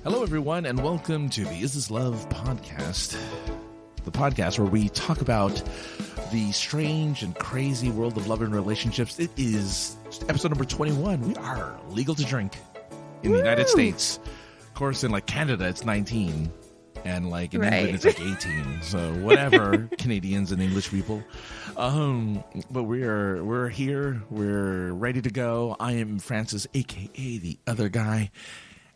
Hello, everyone, and welcome to the Is This Love podcast, the podcast where we talk about the strange and crazy world of love and relationships. It is episode number 21. We are legal to drink in the United States. Of course, in like Canada, it's 19, and like in England, it's like 18. So whatever, Canadians and English people. But we're here. We're ready to go. I am Francis, aka the other guy.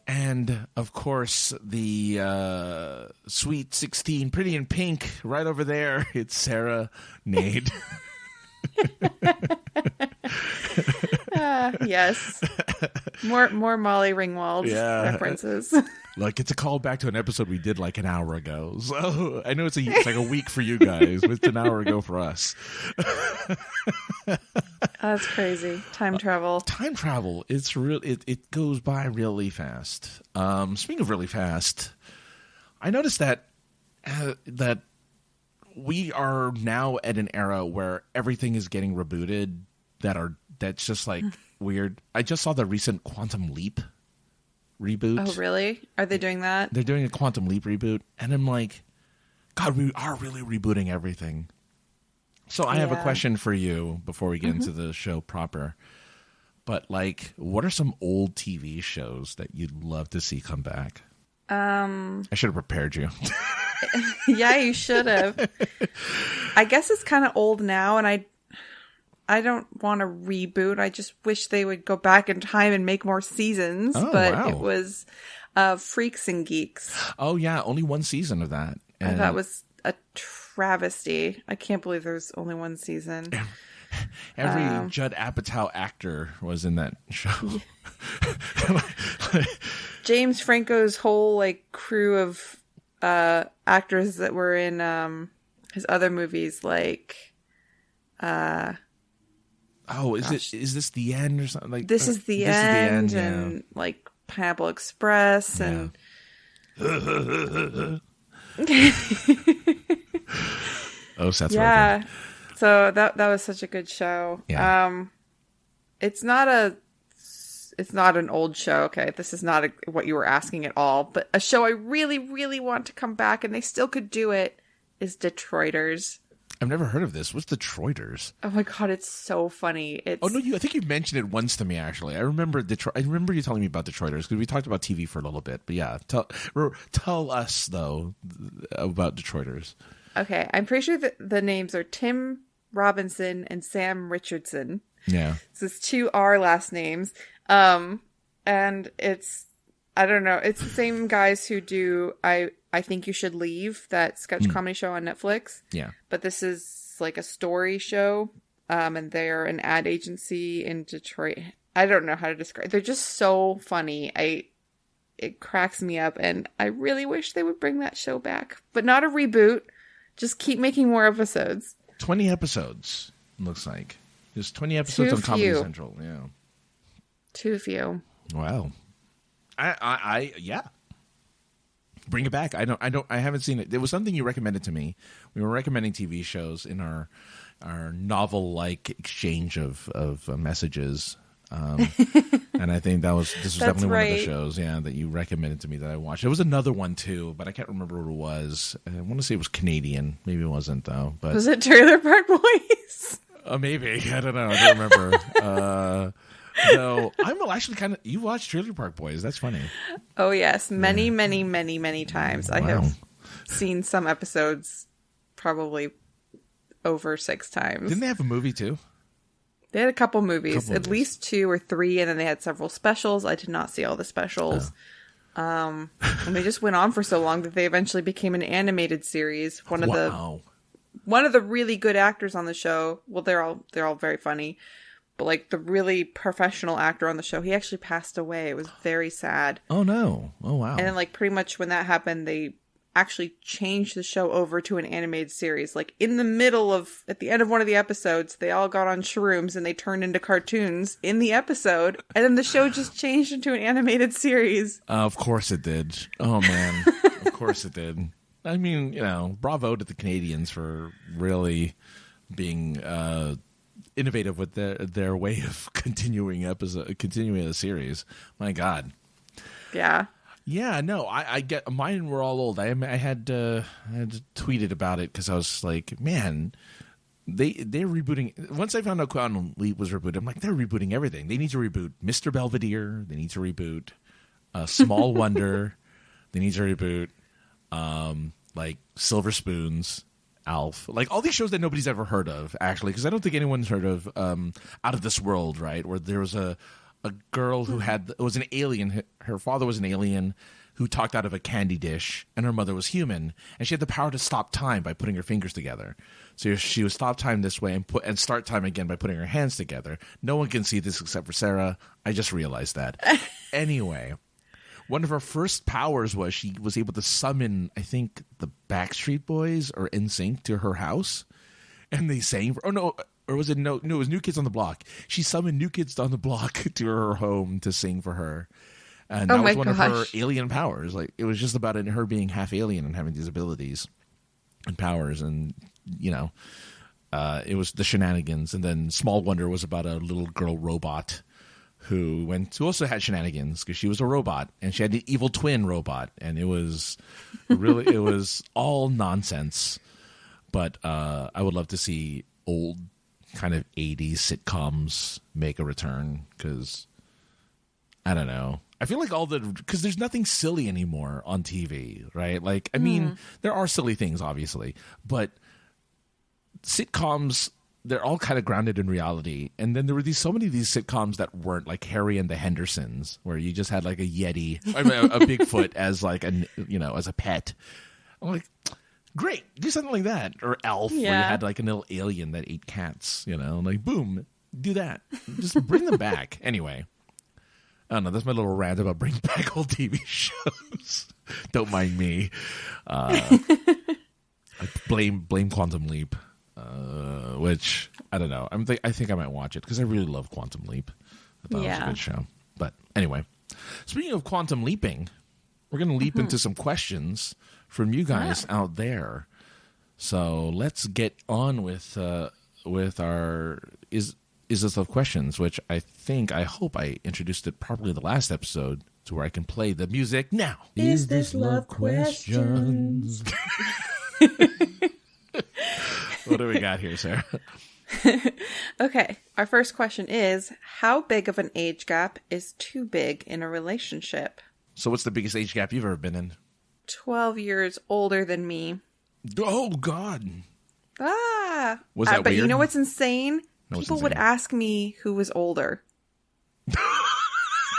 And, of course, the Sweet 16, pretty in pink, right over there. It's Sarah Nade. Yes. More Molly Ringwald references. Like, it's a callback to an episode we did like an hour ago. So I know it's like a week for you guys, but it's an hour ago for us. That's crazy. Time travel. Time travel. It's real. It goes by really fast. Speaking of really fast, I noticed that we are now at an era where everything is getting rebooted. That's just like weird. I just saw the recent Quantum Leap reboot. Oh, really? Are they doing that? They're doing a Quantum Leap reboot, and I'm like, God, we are really rebooting everything. So I have a question for you before we get into the show proper. But like, what are some old TV shows that you'd love to see come back? I should have prepared you. Yeah, you should have. I guess it's kind of old now, and I don't want to reboot. I just wish they would go back in time and make more seasons. Oh, but wow. it was Freaks and Geeks. Oh, yeah. Only one season of that. And that was a travesty. I can't believe there's only one season. Every Judd Apatow actor was in that show. James Franco's whole like crew of actors that were in his other movies, like is this the end or something? Like This is the End, and like Pineapple Express and Oh, Seth yeah. Rogen. So that was such a good show. Yeah. It's not an old show. Okay, this is not what you were asking at all. But a show I really, really want to come back, and they still could do it, is Detroiters. I've never heard of this. What's Detroiters? Oh my God, it's so funny. Oh no, I think you mentioned it once to me. Actually, I remember Detroit. I remember you telling me about Detroiters because we talked about TV for a little bit. But yeah, tell us though about Detroiters. Okay, I'm pretty sure that the names are Tim Robinson and Sam Richardson. Yeah, So it's two R last names. And it's, I don't know, it's the same guys who do I Think You Should Leave, that sketch comedy show on Netflix. Yeah. But this is like a story show. And they're an ad agency in Detroit. I don't know how to describe. They're just so funny. It cracks me up, and I really wish they would bring that show back. But not a reboot. Just keep making more episodes. 20 episodes, looks like. Just 20 episodes on Comedy Central. Yeah. Too few. Wow. I yeah. Bring it back. I haven't seen it. It was something you recommended to me. We were recommending TV shows in our novel-like exchange of messages. And I think this was definitely one of the shows, that you recommended to me that I watched. There was another one too, but I can't remember what it was. I want to say it was Canadian. Maybe it wasn't though. But was it Trailer Park Boys? Maybe. I don't know. I don't remember. No, I'm actually you watched Trailer Park Boys. That's funny. Oh yes, many times. Wow. I have seen some episodes probably over 6 times. Didn't they have a movie too? They had a couple movies, at least 2 or 3, and then they had several specials. I did not see all the specials. And they just went on for so long that they eventually became an animated series. One of the really good actors on the show, well, they're all very funny, but like the really professional actor on the show, he actually passed away. It was very sad. Oh no. Oh wow. And then like pretty much when that happened, they actually changed the show over to an animated series. Like at the end of one of the episodes, they all got on shrooms and they turned into cartoons in the episode, and then the show just changed into an animated series. Of course it did. Oh man. Of course it did. I mean, bravo to the Canadians for really being innovative with their way of continuing a series. My God. Yeah. Yeah, no, I get mine. Were all old. I had tweeted about it because I was like, man, they're rebooting. Once I found out Quantum Leap was rebooted, I'm like, they're rebooting everything. They need to reboot Mr. Belvedere. They need to reboot Small Wonder. They need to reboot like Silver Spoons, Alf, like all these shows that nobody's ever heard of, actually, because I don't think anyone's heard of Out of This World, right? Where there was a girl who was an alien. Her father was an alien who talked out of a candy dish, and her mother was human, and she had the power to stop time by putting her fingers together. So she would stop time this way and start time again by putting her hands together. No one can see this except for Sarah. I just realized that. Anyway, one of her first powers was she was able to summon, I think, the Backstreet Boys or NSYNC to her house, and they sang. Or was it no? It was New Kids on the Block. She summoned New Kids on the Block to her home to sing for her, and that was one of her alien powers. Like, it was just about her being half alien and having these abilities and powers, and it was the shenanigans. And then Small Wonder was about a little girl robot who also had shenanigans because she was a robot and she had an evil twin robot, and it was all nonsense. But I would love to see old kind of 80s sitcoms make a return, because I don't know, I feel like because there's nothing silly anymore on TV, right? Like, I mean, there are silly things obviously, but sitcoms, they're all kind of grounded in reality. And then there were so many of these sitcoms that weren't, like Harry and the Hendersons, where you just had like a Yeti, a Bigfoot as like as a pet. I'm like, great, do something like that. Or Elf, where you had like a little alien that ate cats, like, boom, do that. Just bring them back. Anyway, I don't know, that's my little rant about bringing back old TV shows. Don't mind me. I blame Quantum Leap, which, I don't know. I think I might watch it because I really love Quantum Leap. I thought it was a good show. But anyway, speaking of quantum leaping, we're going to leap into some questions from you guys out there. So let's get on with our Is This Love questions, which I hope I introduced it properly the last episode, to where I can play the music now. Is This Love questions? What do we got here, Sarah? Okay, our first question is, how big of an age gap is too big in a relationship? So what's the biggest age gap you've ever been in? 12 years older than me. Oh, God. Was that but weird? You know what's insane? No, People would ask me who was older.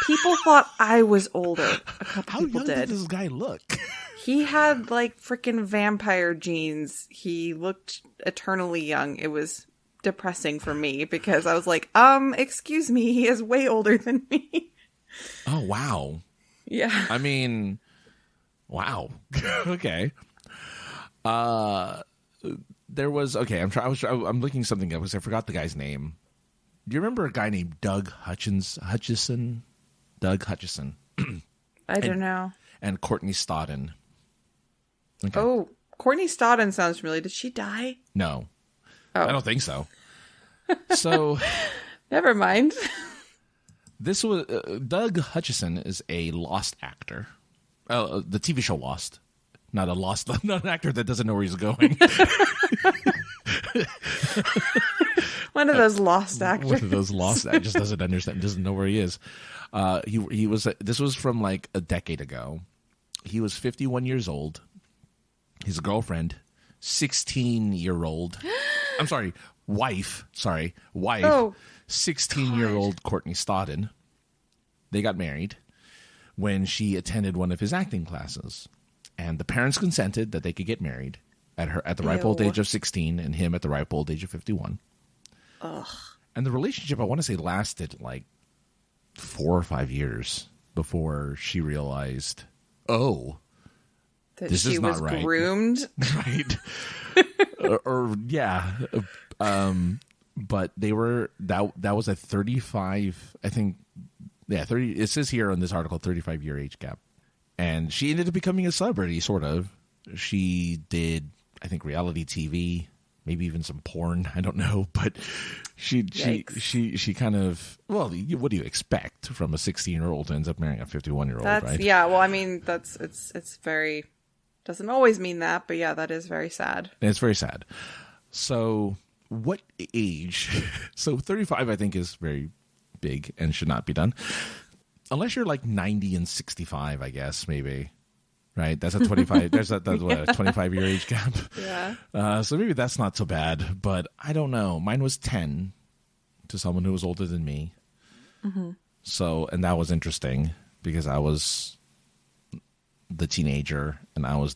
People thought I was older. A couple people did. How young did this guy look? He had like freaking vampire genes. He looked eternally young. It was depressing for me because I was like, excuse me, he is way older than me. Oh, wow. Yeah. I mean, wow. Okay. There was, I'm looking something up because I forgot the guy's name. Do you remember a guy named Doug Hutchison? Doug Hutchison. I don't know. And Courtney Stodden. Okay. Oh, Courtney Stodden sounds familiar. Did she die? No. Oh. I don't think so. So. Never mind. This was Doug Hutchison is a Lost actor. The TV show Lost. Not an actor that doesn't know where he's going. One of those lost actors. One of those lost actors just doesn't understand, doesn't know where he is. He was. This was from like a decade ago. He was 51 years old. His girlfriend, 16-year-old. I'm sorry, wife. Oh, 16-year-old Courtney Stodden. They got married when she attended one of his acting classes. And the parents consented that they could get married at the ripe old age of 16 and him at the ripe old age of 51. Ugh. And the relationship, I want to say, lasted like 4 or 5 years before she realized, that this she is not was right. Groomed. Right. Yeah. But they were, that was a 35, I think, 30, it says here on this article, 35-year age gap. And she ended up becoming a celebrity, sort of. She did, I think, reality TV, maybe even some porn. I don't know, but she kind of, well, what do you expect from a 16-year-old who ends up marrying a 51-year-old, right? Yeah, well, I mean, it's very, doesn't always mean that, but yeah, that is very sad. And it's very sad. So what age? So 35, I think, is very big and should not be done. Unless you're like 90 and 65, I guess, maybe. Right? That's a 25, that's what, a 25-year age gap. Yeah. So maybe that's not so bad, but I don't know. Mine was 10 to someone who was older than me. Mm-hmm. So, and that was interesting because I was the teenager and I was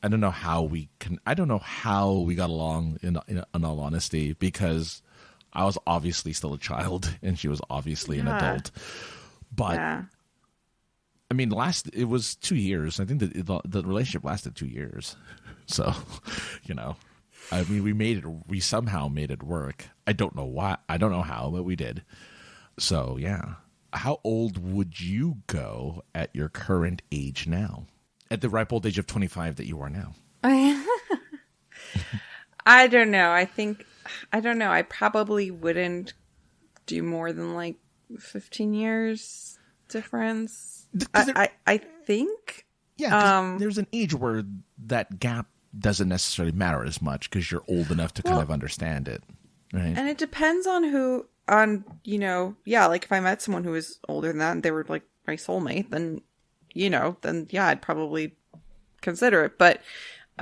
I don't know how we got along in all honesty, because I was obviously still a child and she was obviously an adult. But I mean, it was 2 years. I think the relationship lasted 2 years. So, I mean, we somehow made it work. I don't know why. I don't know how, but we did. So, yeah. How old would you go at your current age now? At the ripe old age of 25 that you are now? I don't know. I don't know. I probably wouldn't do more than like 15 years difference. I think. Yeah, there's an age where that gap doesn't necessarily matter as much because you're old enough to kind of understand it, right? And it depends on like if I met someone who was older than that and they were like my soulmate, then yeah, I'd probably consider it. But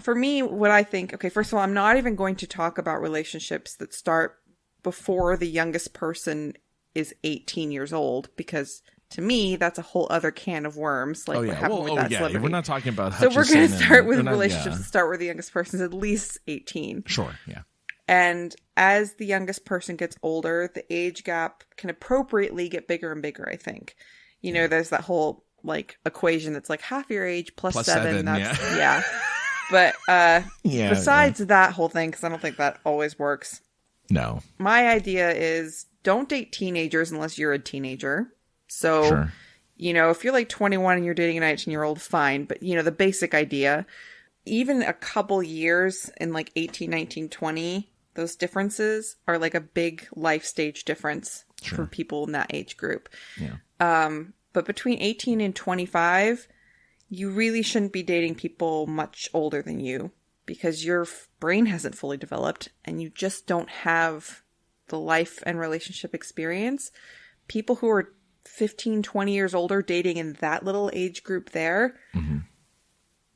for me, what I think, okay, first of all, I'm not even going to talk about relationships that start before the youngest person is 18 years old, because to me, that's a whole other can of worms. Like what happened with that celebrity. We're not talking about Hutchison. So we're going to start with relationships that start where the youngest person is at least 18. Sure, yeah. And as the youngest person gets older, the age gap can appropriately get bigger and bigger, I think. There's that whole like equation that's like half your age plus 7. That's, yeah. But besides that whole thing, because I don't think that always works. No. My idea is don't date teenagers unless you're a teenager. So, sure. If you're like 21 and you're dating a 19-year-old, fine. But, the basic idea, even a couple years in like 18, 19, 20, those differences are like a big life stage difference for people in that age group. Yeah. But between 18 and 25, you really shouldn't be dating people much older than you, because your brain hasn't fully developed and you just don't have the life and relationship experience. People who are 15, 20 years older dating in that little age group there,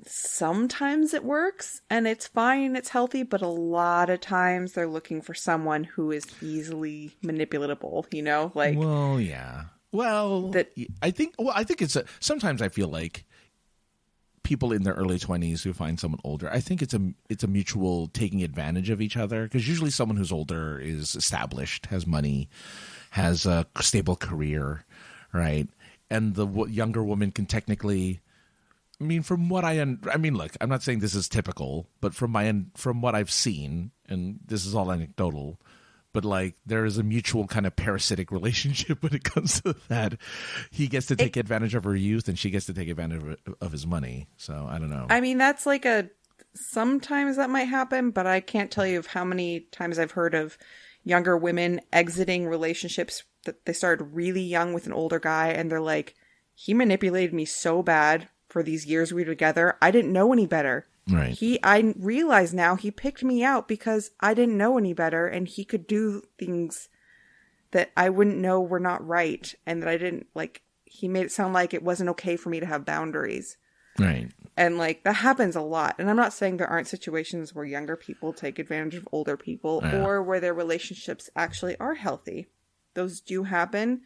sometimes it works and it's fine, it's healthy, but a lot of times they're looking for someone who is easily manipulatable, like. Well, yeah. Well, I think it's sometimes I feel like people in their early 20s who find someone older, I think it's a mutual taking advantage of each other, because usually someone who's older is established, has money, has a stable career, right? And the younger woman can technically, I mean, look, I'm not saying this is typical, but from what I've seen, and this is all anecdotal, but like there is a mutual kind of parasitic relationship when it comes to that. He gets to take advantage of her youth and she gets to take advantage of his money. So I don't know. I mean, that's like sometimes that might happen, but I can't tell you of how many times I've heard of younger women exiting relationships that they started really young with an older guy and they're like, he manipulated me so bad for these years we were together. I didn't know any better. Right. I realize now he picked me out because I didn't know any better, and he could do things that I wouldn't know were not right, and that I didn't like. He made it sound like it wasn't okay for me to have boundaries. Right. And like that happens a lot. And I'm not saying there aren't situations where younger people take advantage of older people or where their relationships actually are healthy. Those do happen,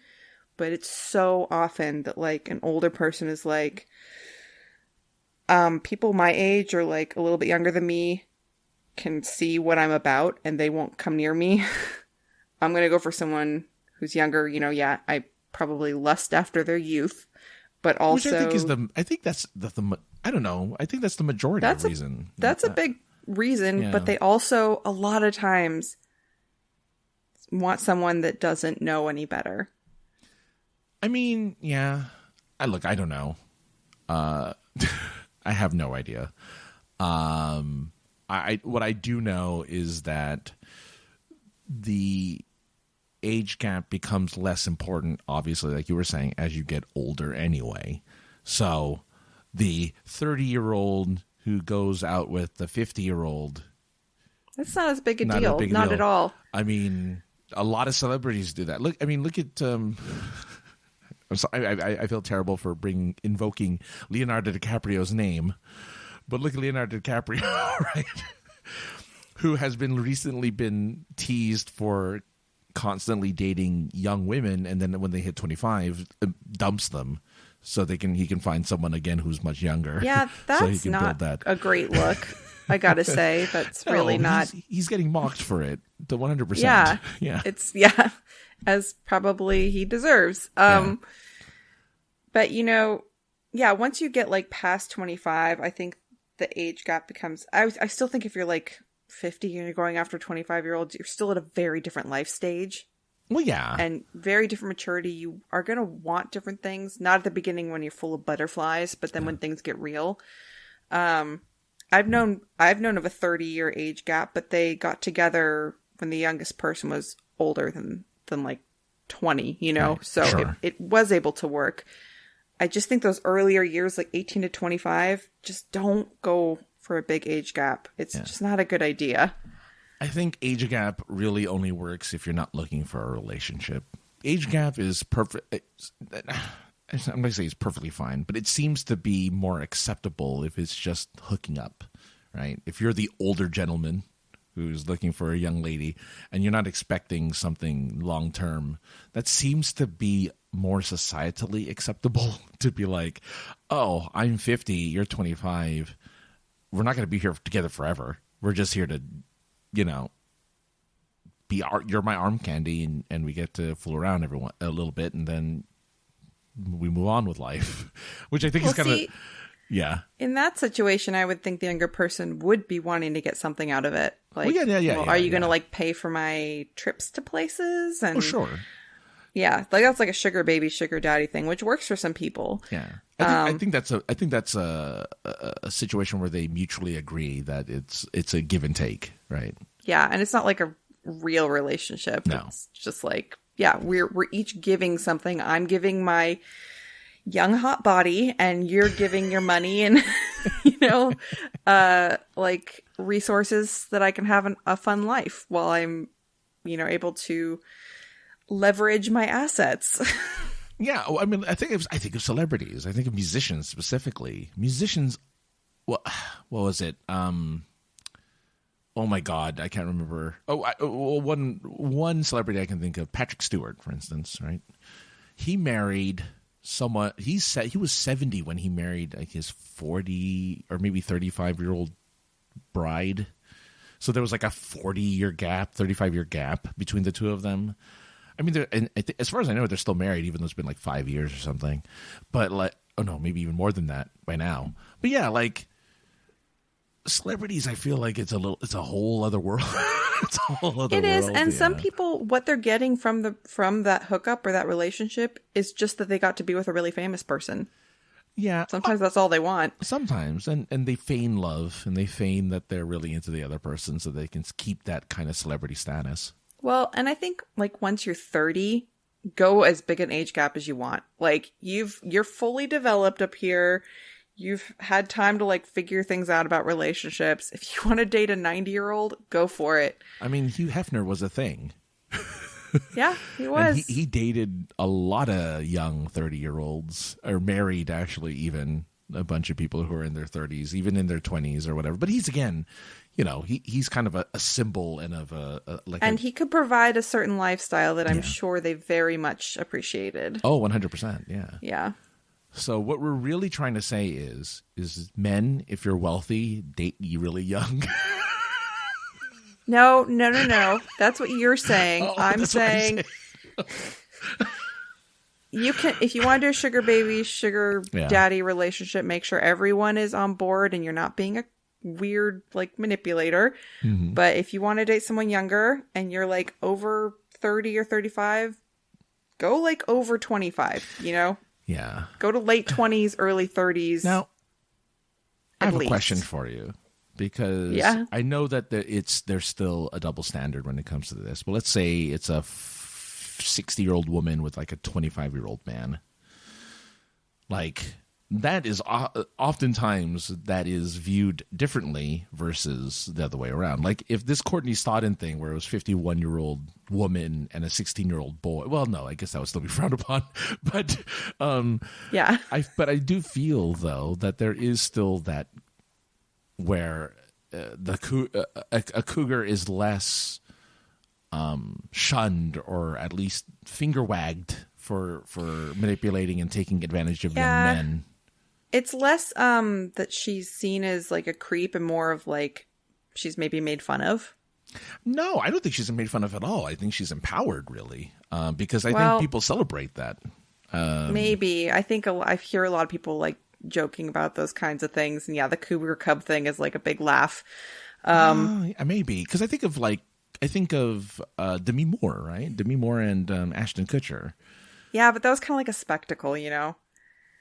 but it's so often that like an older person is like, people my age or like a little bit younger than me can see what I'm about and they won't come near me. I'm going to go for someone who's younger. I probably lust after their youth, but also. Which I think that's I don't know. I think that's the majority of the reason. That's a big reason, but they also a lot of times want someone that doesn't know any better. I mean, yeah. I don't know. I have no idea. What I do know is that the age gap becomes less important, obviously, like you were saying, as you get older anyway. So the 30-year-old who goes out with the 50-year-old, that's not as big a deal. Not at all. I mean, a lot of celebrities do that. Look at I'm sorry, I feel terrible for invoking Leonardo DiCaprio's name, but look at Leonardo DiCaprio, right? Who has recently been teased for constantly dating young women, and then when they hit 25, dumps them so he can find someone again who's much younger. Yeah, that's so he can not build that. A great look. I gotta say, that's really not. He's getting mocked for it to 100%. Yeah, yeah. It's as probably he deserves. But once you get like past 25, I think the age gap becomes. I still think if you're like 50 and you're going after 25-year-olds, you're still at a very different life stage. Well, yeah. And very different maturity. You are going to want different things. Not at the beginning when you're full of butterflies, but then when things get real. I've known of a 30-year age gap, but they got together when the youngest person was older than like 20, Right. So sure. it was able to work. I just think those earlier years, like 18 to 25, just don't go for a big age gap. It's just not a good idea. I think age gap really only works if you're not looking for a relationship. Age gap is perfect. I'm not going to say it's perfectly fine, but it seems to be more acceptable if it's just hooking up, right? If you're the older gentleman who's looking for a young lady and you're not expecting something long-term, that seems to be more societally acceptable to be like, oh, I'm 50, you're 25. We're not going to be here together forever. We're just here to, you're my arm candy, and we get to fool around a little bit, and then we move on with life, which I think is kind of, yeah. In that situation, I would think the younger person would be wanting to get something out of it. Like, are you going to like pay for my trips to places? And sure. Yeah, like that's like a sugar baby, sugar daddy thing, which works for some people. Yeah, I think that's a situation where they mutually agree that it's a give and take, right? Yeah, and it's not like a real relationship. No, it's just like, yeah, we're each giving something. I'm giving my young hot body, and you're giving your money and like resources that I can have a fun life while I'm able to leverage my assets. Yeah, I mean, I think of celebrities. I think of musicians specifically. Musicians, what was it? Oh my God, I can't remember. One celebrity I can think of, Patrick Stewart, for instance. Right, he married someone. He was 70 when he married like his 40 or maybe 35-year-old bride. So there was like a 40-year gap, 35-year gap between the two of them. I mean, as far as I know, they're still married, even though it's been like 5 years or something. But like, oh no, maybe even more than that by now. But yeah, like celebrities, I feel like it's a whole other world. It's a whole other world. It is, and some people, what they're getting from that hookup or that relationship is just that they got to be with a really famous person. Yeah. Sometimes that's all they want. Sometimes. And they feign love, and they feign that they're really into the other person so they can keep that kind of celebrity status. Well, and I think like once you're 30, go as big an age gap as you want. Like you're fully developed up here. You've had time to like figure things out about relationships. If you want to date a 90-year-old, go for it. I mean, Hugh Hefner was a thing. Yeah, he was. And he dated a lot of young 30-year-olds, or married actually even a bunch of people who are in their 30s, even in their 20s or whatever. But he's, again, he's kind of a symbol and of he could provide a certain lifestyle that I'm sure they very much appreciated. Oh, 100%. Yeah. Yeah. So what we're really trying to say is men, if you're wealthy, date you really young. No. That's what you're saying. Oh, I'm saying you can, if you want to do a sugar baby, sugar daddy relationship, make sure everyone is on board and you're not being a weird like manipulator. Mm-hmm. But if you want to date someone younger and you're like over 30 or 35, go like over 25, Yeah. Go to late 20s, early 30s. Now, I have a question for you. because I know that there's still a double standard when it comes to this. But let's say it's a 60-year-old woman with like a 25-year-old man. Like, that is oftentimes that is viewed differently versus the other way around. Like, if this Courtney Stodden thing where it was 51-year-old woman and a 16-year-old boy, well, no, I guess that would still be frowned upon. But I do feel though that there is still that where a cougar is less shunned, or at least finger wagged for manipulating and taking advantage of young men. It's less that she's seen as like a creep and more of like she's maybe made fun of. No, I don't think she's made fun of at all. I think she's empowered, really, because I think people celebrate that. Maybe. I think I hear a lot of people like joking about those kinds of things. And yeah, the cougar cub thing is like a big laugh. Maybe, because I think of Demi Moore, right? Demi Moore and Ashton Kutcher. Yeah, but that was kind of like a spectacle, you know?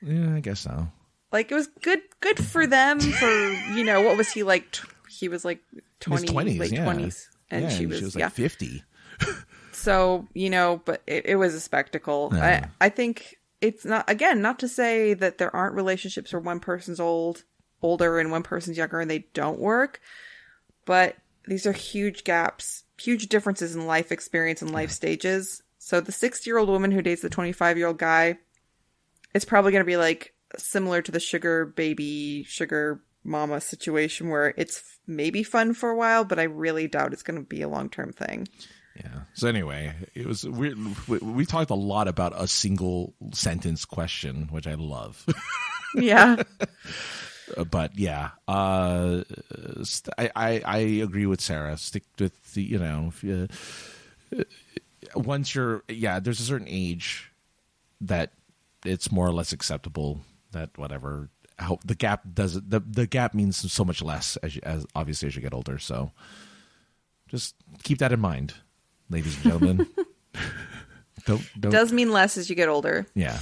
Yeah, I guess so. Like, it was good for them for, you know, what was he like? He was like 20, 20s, late 20s. And she was like 50. So, you know, but it was a spectacle. Yeah. I think it's not to say that there aren't relationships where one person's older and one person's younger and they don't work. But these are huge gaps, huge differences in life experience and life stages. So the 60-year-old woman who dates the 25-year-old guy, it's probably going to be like similar to the sugar baby, sugar mama situation where it's maybe fun for a while, but I really doubt it's going to be a long-term thing. Yeah. So anyway, it was weird. We talked a lot about a single sentence question, which I love. Yeah. But yeah, I agree with Sarah. Stick with the, you know, once you're, there's a certain age that it's more or less acceptable that whatever, how the gap does it, the gap means so much less as obviously as you get older. So just keep that in mind, ladies and gentlemen. don't does mean less as you get older. Yeah.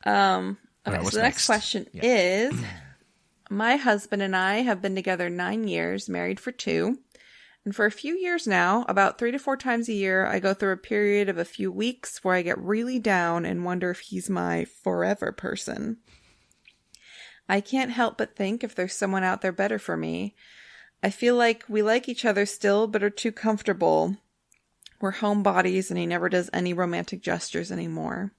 Okay, right, so the next question is, my husband and I have been together 9 years, married for 2. And for a few years now, about 3 to 4 times a year, I go through a period of a few weeks where I get really down and wonder if he's my forever person. I can't help but think if there's someone out there better for me. I feel like we like each other still, but are too comfortable. We're homebodies and he never does any romantic gestures anymore.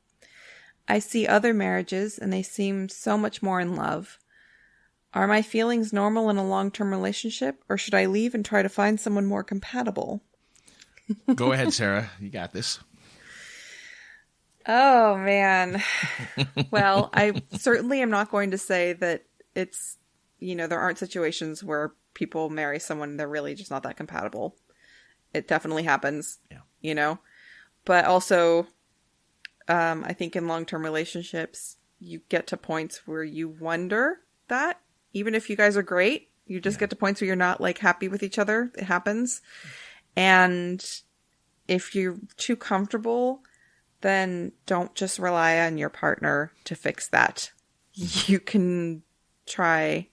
I see other marriages and they seem so much more in love. Are my feelings normal in a long-term relationship, or should I leave and try to find someone more compatible? Go ahead, Sarah. You got this. Oh, man. Well, I certainly am not going to say that it's, you know, there aren't situations where people marry someone and they're really just not that compatible. It definitely happens, you know. But also, I think in long-term relationships, you get to points where you wonder that. Even if you guys are great, you just get to points where you're not like happy with each other. It happens. And if you're too comfortable, then don't just rely on your partner to fix that. You can try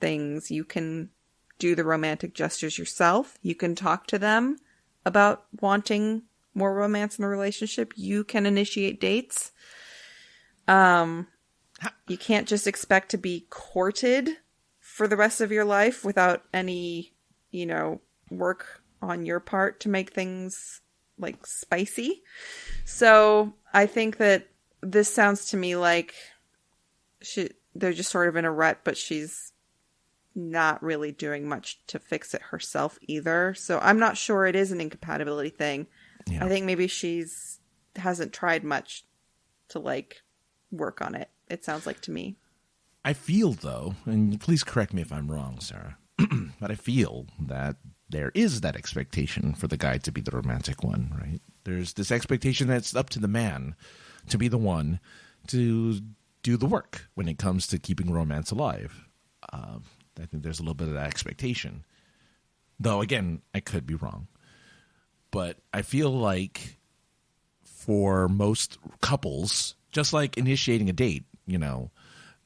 things. You can do the romantic gestures yourself. You can talk to them about wanting more romance in the relationship. You can initiate dates. You can't just expect to be courted for the rest of your life without any, you know, work on your part to make things like spicy. So I think that this sounds to me like they're just sort of in a rut, but she's not really doing much to fix it herself either. So I'm not sure it is an incompatibility thing. Yeah. I think maybe hasn't tried much to like work on it. It sounds like to me. I feel, though, and please correct me if I'm wrong, Sarah, but I feel that there is that expectation for the guy to be the romantic one, right? There's this expectation that it's up to the man to be the one to do the work when it comes to keeping romance alive. I think there's a little bit of that expectation. Though, again, I could be wrong. But I feel like for most couples, just like initiating a date, you know,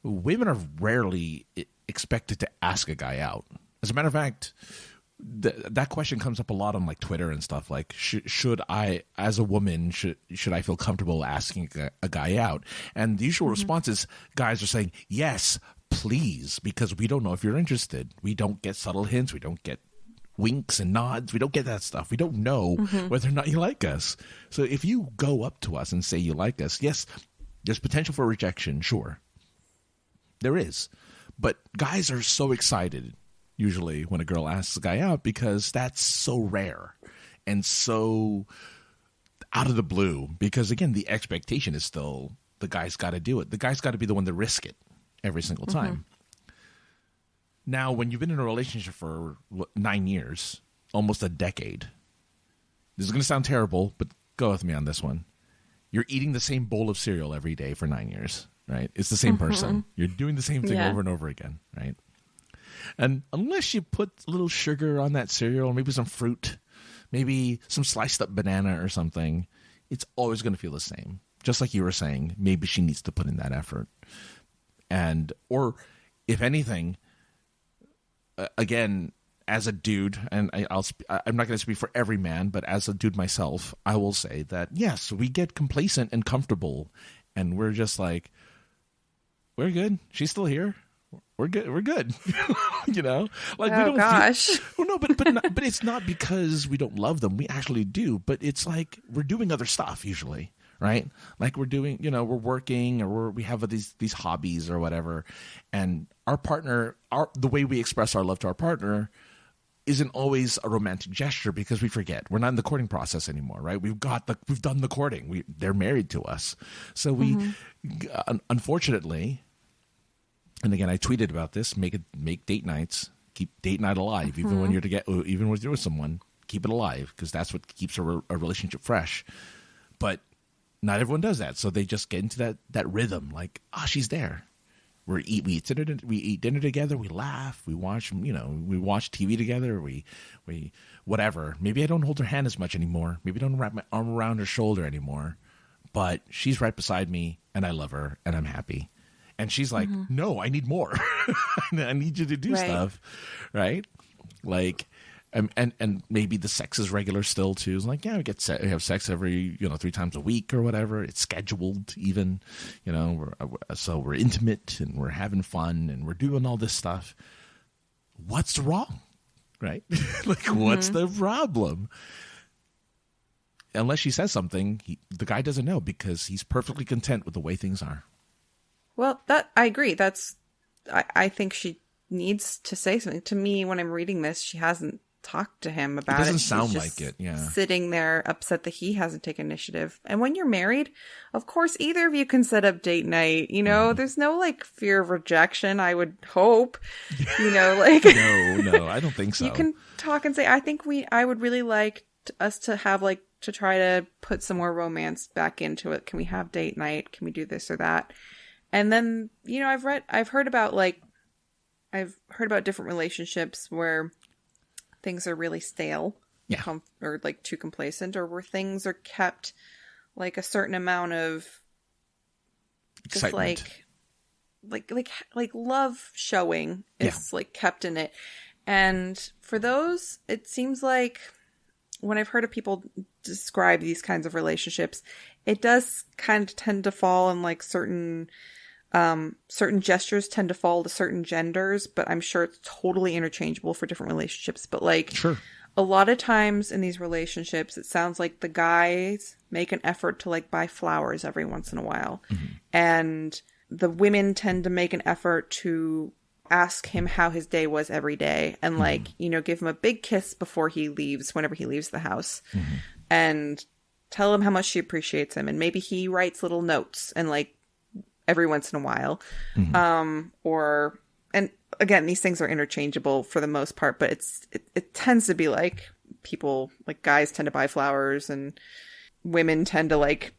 women are rarely expected to ask a guy out. As a matter of fact, that question comes up a lot on like Twitter and stuff. Like, should I, as a woman, should I feel comfortable asking a guy out? And the usual response is guys are saying, yes, please, because we don't know if you're interested. We don't get subtle hints. We don't get winks and nods. We don't get that stuff. We don't know whether or not you like us. So if you go up to us and say you like us, yes, there's potential for rejection. Sure. There is. But guys are so excited usually when a girl asks a guy out because that's so rare and so out of the blue, because again, the expectation is still the guy's got to do it. The guy's got to be the one to risk it every single time. Now, when you've been in a relationship for 9 years, almost a decade, this is going to sound terrible, but go with me on this one. You're eating the same bowl of cereal every day for 9 years, right? It's the same person. You're doing the same thing over and over again, right? And unless you put a little sugar on that cereal, maybe some fruit, maybe some sliced up banana or something, it's always going to feel the same. Just like you were saying, maybe she needs to put in that effort. And, or if anything, again, as a dude, and I'm not going to speak for every man, but as a dude myself, I will say that, yes, we get complacent and comfortable, and we're just like, we're good. She's still here. We're good. We're good. You know, like we don't. Gosh. Well, no, but it's not because we don't love them. We actually do. But it's like we're doing other stuff usually, right? Like we're doing, you know, we're working or we have these hobbies or whatever, and our partner, the way we express our love to our partner isn't always a romantic gesture because we forget. We're not in the courting process anymore, right? We've done the courting. They're married to us, so we, unfortunately. And again, I tweeted about this. Make date nights. Keep date night alive, even when even when you're with someone. Keep it alive because that's what keeps a relationship fresh. But not everyone does that, so they just get into that rhythm. Like, she's there. We eat dinner together. We laugh. We watch TV together. We whatever. Maybe I don't hold her hand as much anymore. Maybe I don't wrap my arm around her shoulder anymore. But she's right beside me, and I love her, and I'm happy. And she's like, no, I need more. I need you to do stuff, right? Like, and maybe the sex is regular still too. It's like, yeah, we have sex every 3 times a week or whatever. It's scheduled even, so we're intimate and we're having fun and we're doing all this stuff. What's wrong, right? Like, what's the problem? Unless she says something, the guy doesn't know because he's perfectly content with the way things are. Well, I agree. I think she needs to say something. To me, when I'm reading this, she hasn't talked to him about it. It doesn't sound like it, yeah. Sitting there upset that he hasn't taken initiative. And when you're married, of course, either of you can set up date night. There's no, like, fear of rejection, I would hope. Like... No, I don't think so. You can talk and say, I would really like us to have, like, to try to put some more romance back into it. Can we have date night? Can we do this or that? And then, I've heard about different relationships where things are really stale, or like too complacent, or where things are kept like a certain amount of just excitement. like love showing is like kept in it. And for those, it seems like when I've heard of people describe these kinds of relationships, it does kind of tend to fall in like certain gestures tend to fall to certain genders, but I'm sure it's totally interchangeable for different relationships. But like, sure. A lot of times in these relationships, it sounds like the guys make an effort to like buy flowers every once in a while. And the women tend to make an effort to ask him how his day was every day. And like, give him a big kiss before he leaves, whenever he leaves the house. And tell him how much she appreciates him. And maybe he writes little notes and like, every once in a while. And again, these things are interchangeable for the most part, but it tends to be like people, like guys tend to buy flowers and women tend to like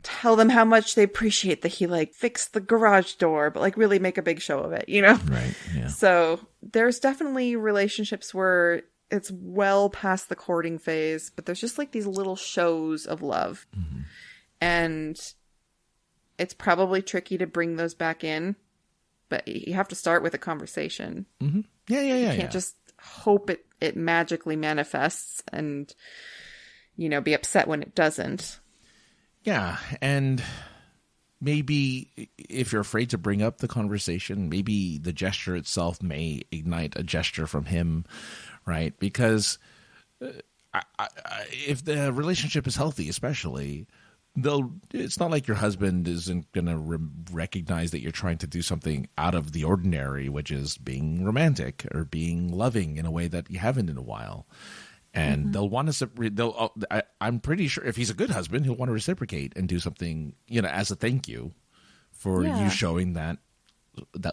tell them how much they appreciate that he like fixed the garage door, but like really make a big show of it, Right. Yeah. So there's definitely relationships where it's well past the courting phase, but there's just like these little shows of love. And it's probably tricky to bring those back in, but you have to start with a conversation. Yeah. You can't just hope it magically manifests and, be upset when it doesn't. Yeah. And maybe if you're afraid to bring up the conversation, maybe the gesture itself may ignite a gesture from him, right? Because if the relationship is healthy, especially, it's not like your husband isn't going to recognize that you're trying to do something out of the ordinary, which is being romantic or being loving in a way that you haven't in a while. And they'll want to. I'm pretty sure if he's a good husband, he'll want to reciprocate and do something, as a thank you for you showing that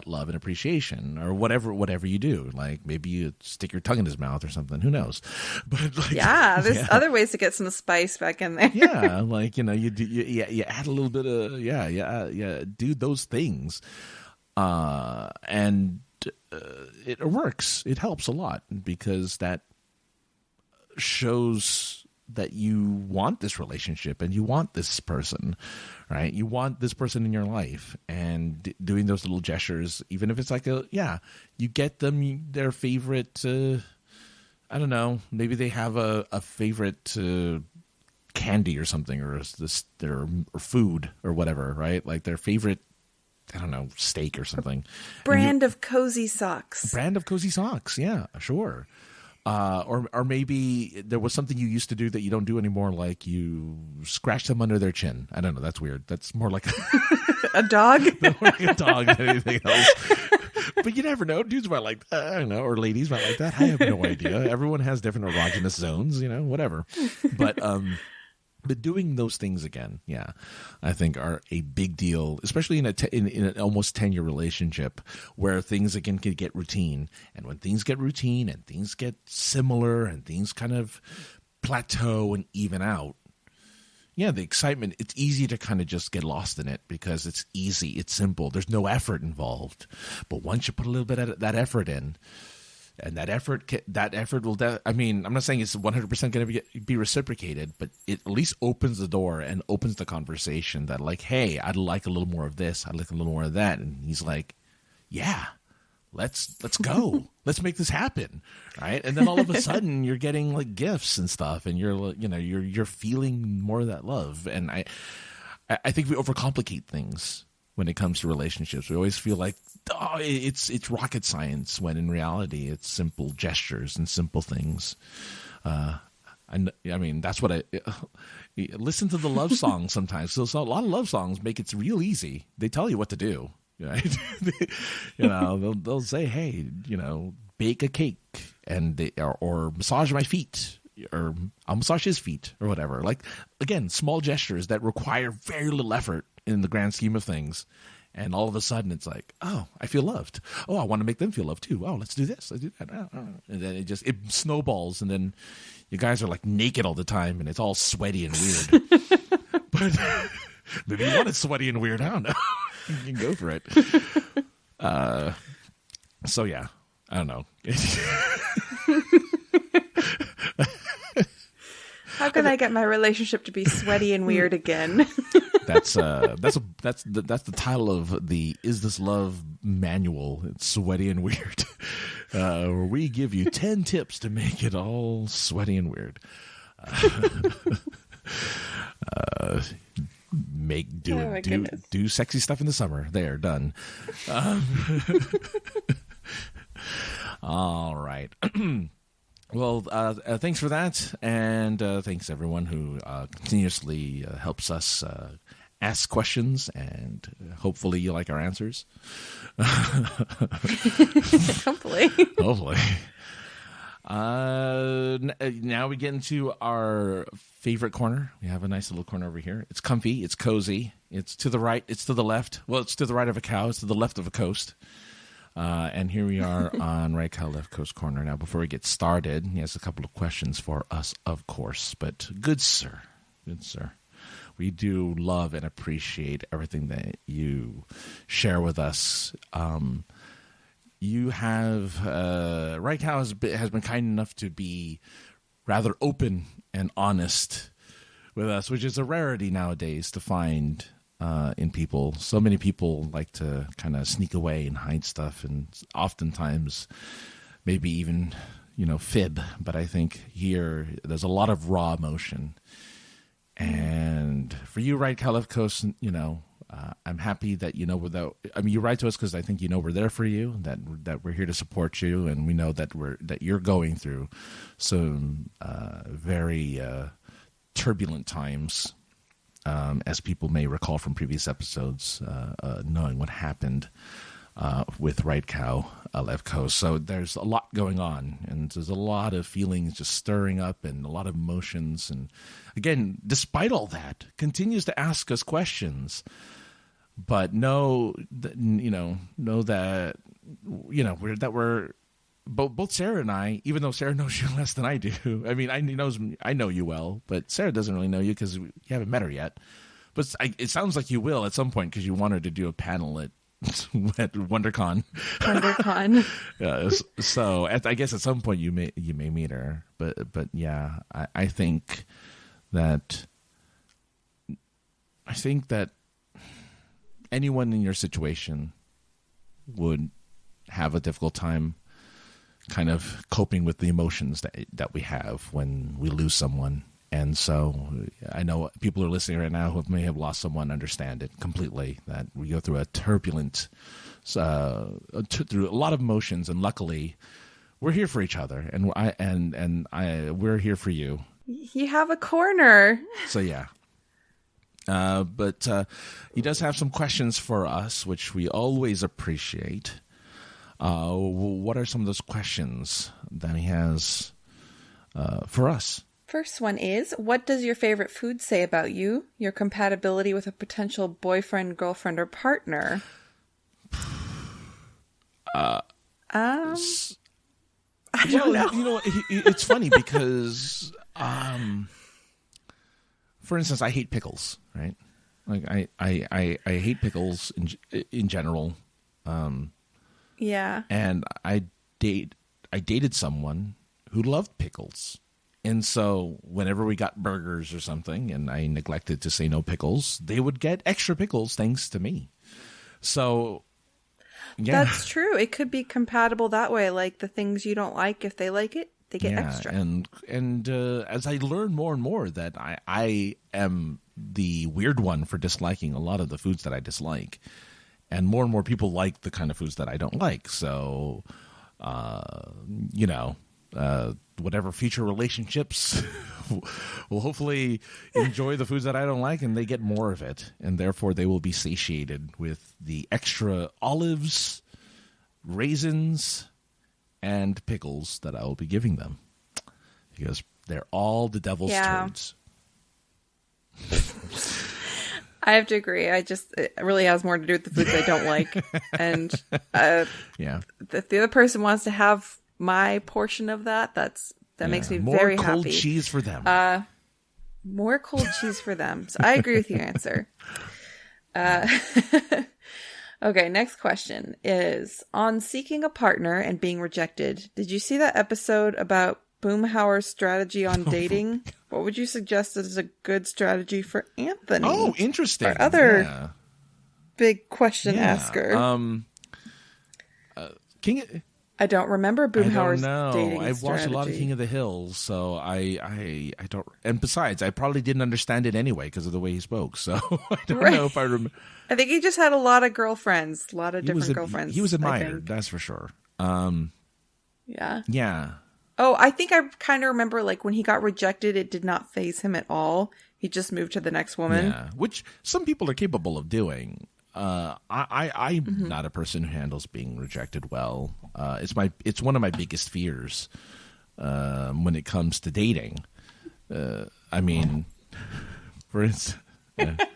love and appreciation, or whatever you do. Like maybe you stick your tongue in his mouth or something. Who knows? But there's other ways to get some spice back in there. Yeah, like you add a little bit of do those things, and it works. It helps a lot because that shows that you want this relationship and you want this person, right? You want this person in your life, and doing those little gestures, even if it's like you get them their favorite, I don't know, maybe they have a favorite candy or something, or their food or whatever, right? Like their favorite, I don't know, steak or something. Brand of cozy socks. Yeah, sure. Or maybe there was something you used to do that you don't do anymore, like you scratch them under their chin. I don't know. That's weird. That's more like a dog. More like a dog than anything else. But you never know. Dudes might like that. I don't know. Or ladies might like that. I have no idea. Everyone has different erogenous zones, whatever. But doing those things again, I think are a big deal, especially in an almost 10-year relationship where things again can get routine. And when things get routine and things get similar and things kind of plateau and even out, the excitement, it's easy to kind of just get lost in it because it's easy, it's simple, there's no effort involved. But once you put a little bit of that effort in, and that effort will, I'm not saying it's 100% going to be reciprocated, but it at least opens the door and opens the conversation that like, hey, I'd like a little more of this. I'd like a little more of that. And he's like, yeah, let's go. Let's make this happen. Right. And then all of a sudden you're getting like gifts and stuff, and you're feeling more of that love. And I think we overcomplicate things when it comes to relationships. We always feel like, it's rocket science, when in reality it's simple gestures and simple things. That's what I listen to the love songs sometimes. So a lot of love songs make it real easy. They tell you what to do, right? They'll say, hey, bake a cake and or massage my feet, or I'll massage his feet, or whatever. Like, again, small gestures that require very little effort in the grand scheme of things. And all of a sudden it's like, oh, I feel loved. Oh, I want to make them feel loved too. Oh, let's do this. Let's do that. And then it snowballs. And then you guys are like naked all the time and it's all sweaty and weird. But maybe you want it sweaty and weird. I don't know. You can go for it. So yeah, I don't know. How can I get my relationship to be sweaty and weird again? That's the title of the Is This Love manual. It's Sweaty and Weird, where we give you 10 tips to make it all sweaty and weird. Do sexy stuff in the summer. There, done. All right. Well, thanks for that, and thanks everyone who continuously helps us ask questions, and hopefully you like our answers. Hopefully. Now we get into our favorite corner. We have a nice little corner over here. It's comfy. It's cozy. It's to the right. It's to the left. Well, it's to the right of a cow. It's to the left of a coast. And here we are on Right Cow Left Coast Corner. Now, before we get started, he has a couple of questions for us, of course. But good sir, we do love and appreciate everything that you share with us. You have Right Cow has been kind enough to be rather open and honest with us, which is a rarity nowadays to find in people. So many people like to kind of sneak away and hide stuff, and oftentimes maybe even fib, but I think here there's a lot of raw emotion. And for you, right, Califcos, I'm happy that you write to us because I think we're there for you, that we're here to support you, and we know that you're going through some very turbulent times, as people may recall from previous episodes, knowing what happened with Right Cow Lefkos. So there's a lot going on, and there's a lot of feelings just stirring up, and a lot of emotions. And again, despite all that, continues to ask us questions. But know that we're both Sarah and I, even though Sarah knows you less than I do. I mean, I know you well, but Sarah doesn't really know you because you haven't met her yet. But it sounds like you will at some point because you wanted to do a panel at WonderCon. WonderCon. Yeah, so I guess at some point you may meet her. But yeah, I think that anyone in your situation would have a difficult time kind of coping with the emotions that we have when we lose someone. And so I know people are listening right now who may have lost someone understand it completely, that we go through a turbulent, through a lot of emotions, and luckily we're here for each other, and we're here for you. You have a corner. So yeah. But he does have some questions for us, which we always appreciate. What are some of those questions that he has for us? First one is, what does your favorite food say about you, your compatibility with a potential boyfriend, girlfriend, or partner? I don't know. It's funny because... for instance, I hate pickles, right? Like I hate pickles in general. Yeah. And I dated someone who loved pickles. And so whenever we got burgers or something and I neglected to say no pickles, they would get extra pickles thanks to me. So yeah. That's true. It could be compatible that way. Like the things you don't like, if they like it, they get extra. And as I learn more and more that I am the weird one for disliking a lot of the foods that I dislike, and more people like the kind of foods that I don't like. So, whatever future relationships will hopefully enjoy the foods that I don't like, and they get more of it, and therefore they will be satiated with the extra olives, raisins, and pickles that I will be giving them, because they're all the devil's turds. I have to agree. It really has more to do with the foods I don't like. And if the other person wants to have my portion of that, that makes me very happy. More cold cheese for them. More cold cheese for them. So I agree with your answer. Okay, next question is, on seeking a partner and being rejected, did you see that episode about Boomhauer's strategy on dating? What would you suggest as a good strategy for Anthony? Oh, interesting. Our other big question asker. I don't remember Boomhauer's dating I've watched a lot of King of the Hills, so I don't. And besides, I probably didn't understand it anyway because of the way he spoke. So I don't know if I remember. I think he just had a lot of girlfriends, a lot of different girlfriends. He was admired, that's for sure. Yeah. Yeah. Oh, I think I kind of remember, like, when he got rejected, it did not faze him at all. He just moved to the next woman. Yeah, which some people are capable of doing. I'm not a person who handles being rejected well. It's one of my biggest fears when it comes to dating. I mean, for instance,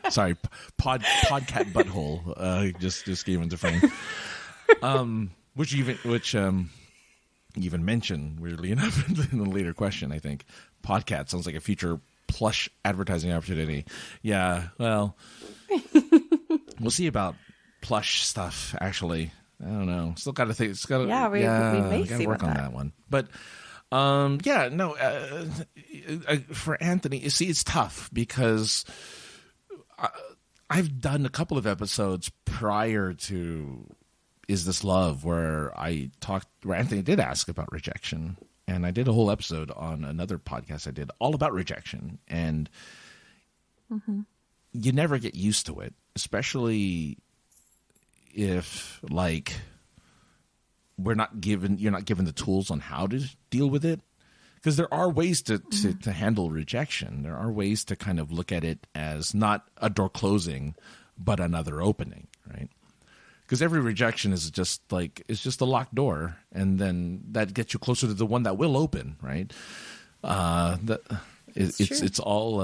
sorry, podcat butthole just came into frame. Which even mentioned, weirdly enough, in the later question. I think podcat sounds like a future plush advertising opportunity. Yeah, well. We'll see about plush stuff, actually. I don't know. Still got to think. It's got to, we may see work on that one. But, for Anthony, you see, it's tough because I've done a couple of episodes prior to Is This Love where Anthony did ask about rejection. and I did a whole episode on another podcast I did all about rejection, and you never get used to it, especially if like you're not given the tools on how to deal with it. Because there are ways to handle rejection. There are ways to kind of look at it as not a door closing, but another opening, right? Because every rejection is just a locked door, and then that gets you closer to the one that will open, right? It's all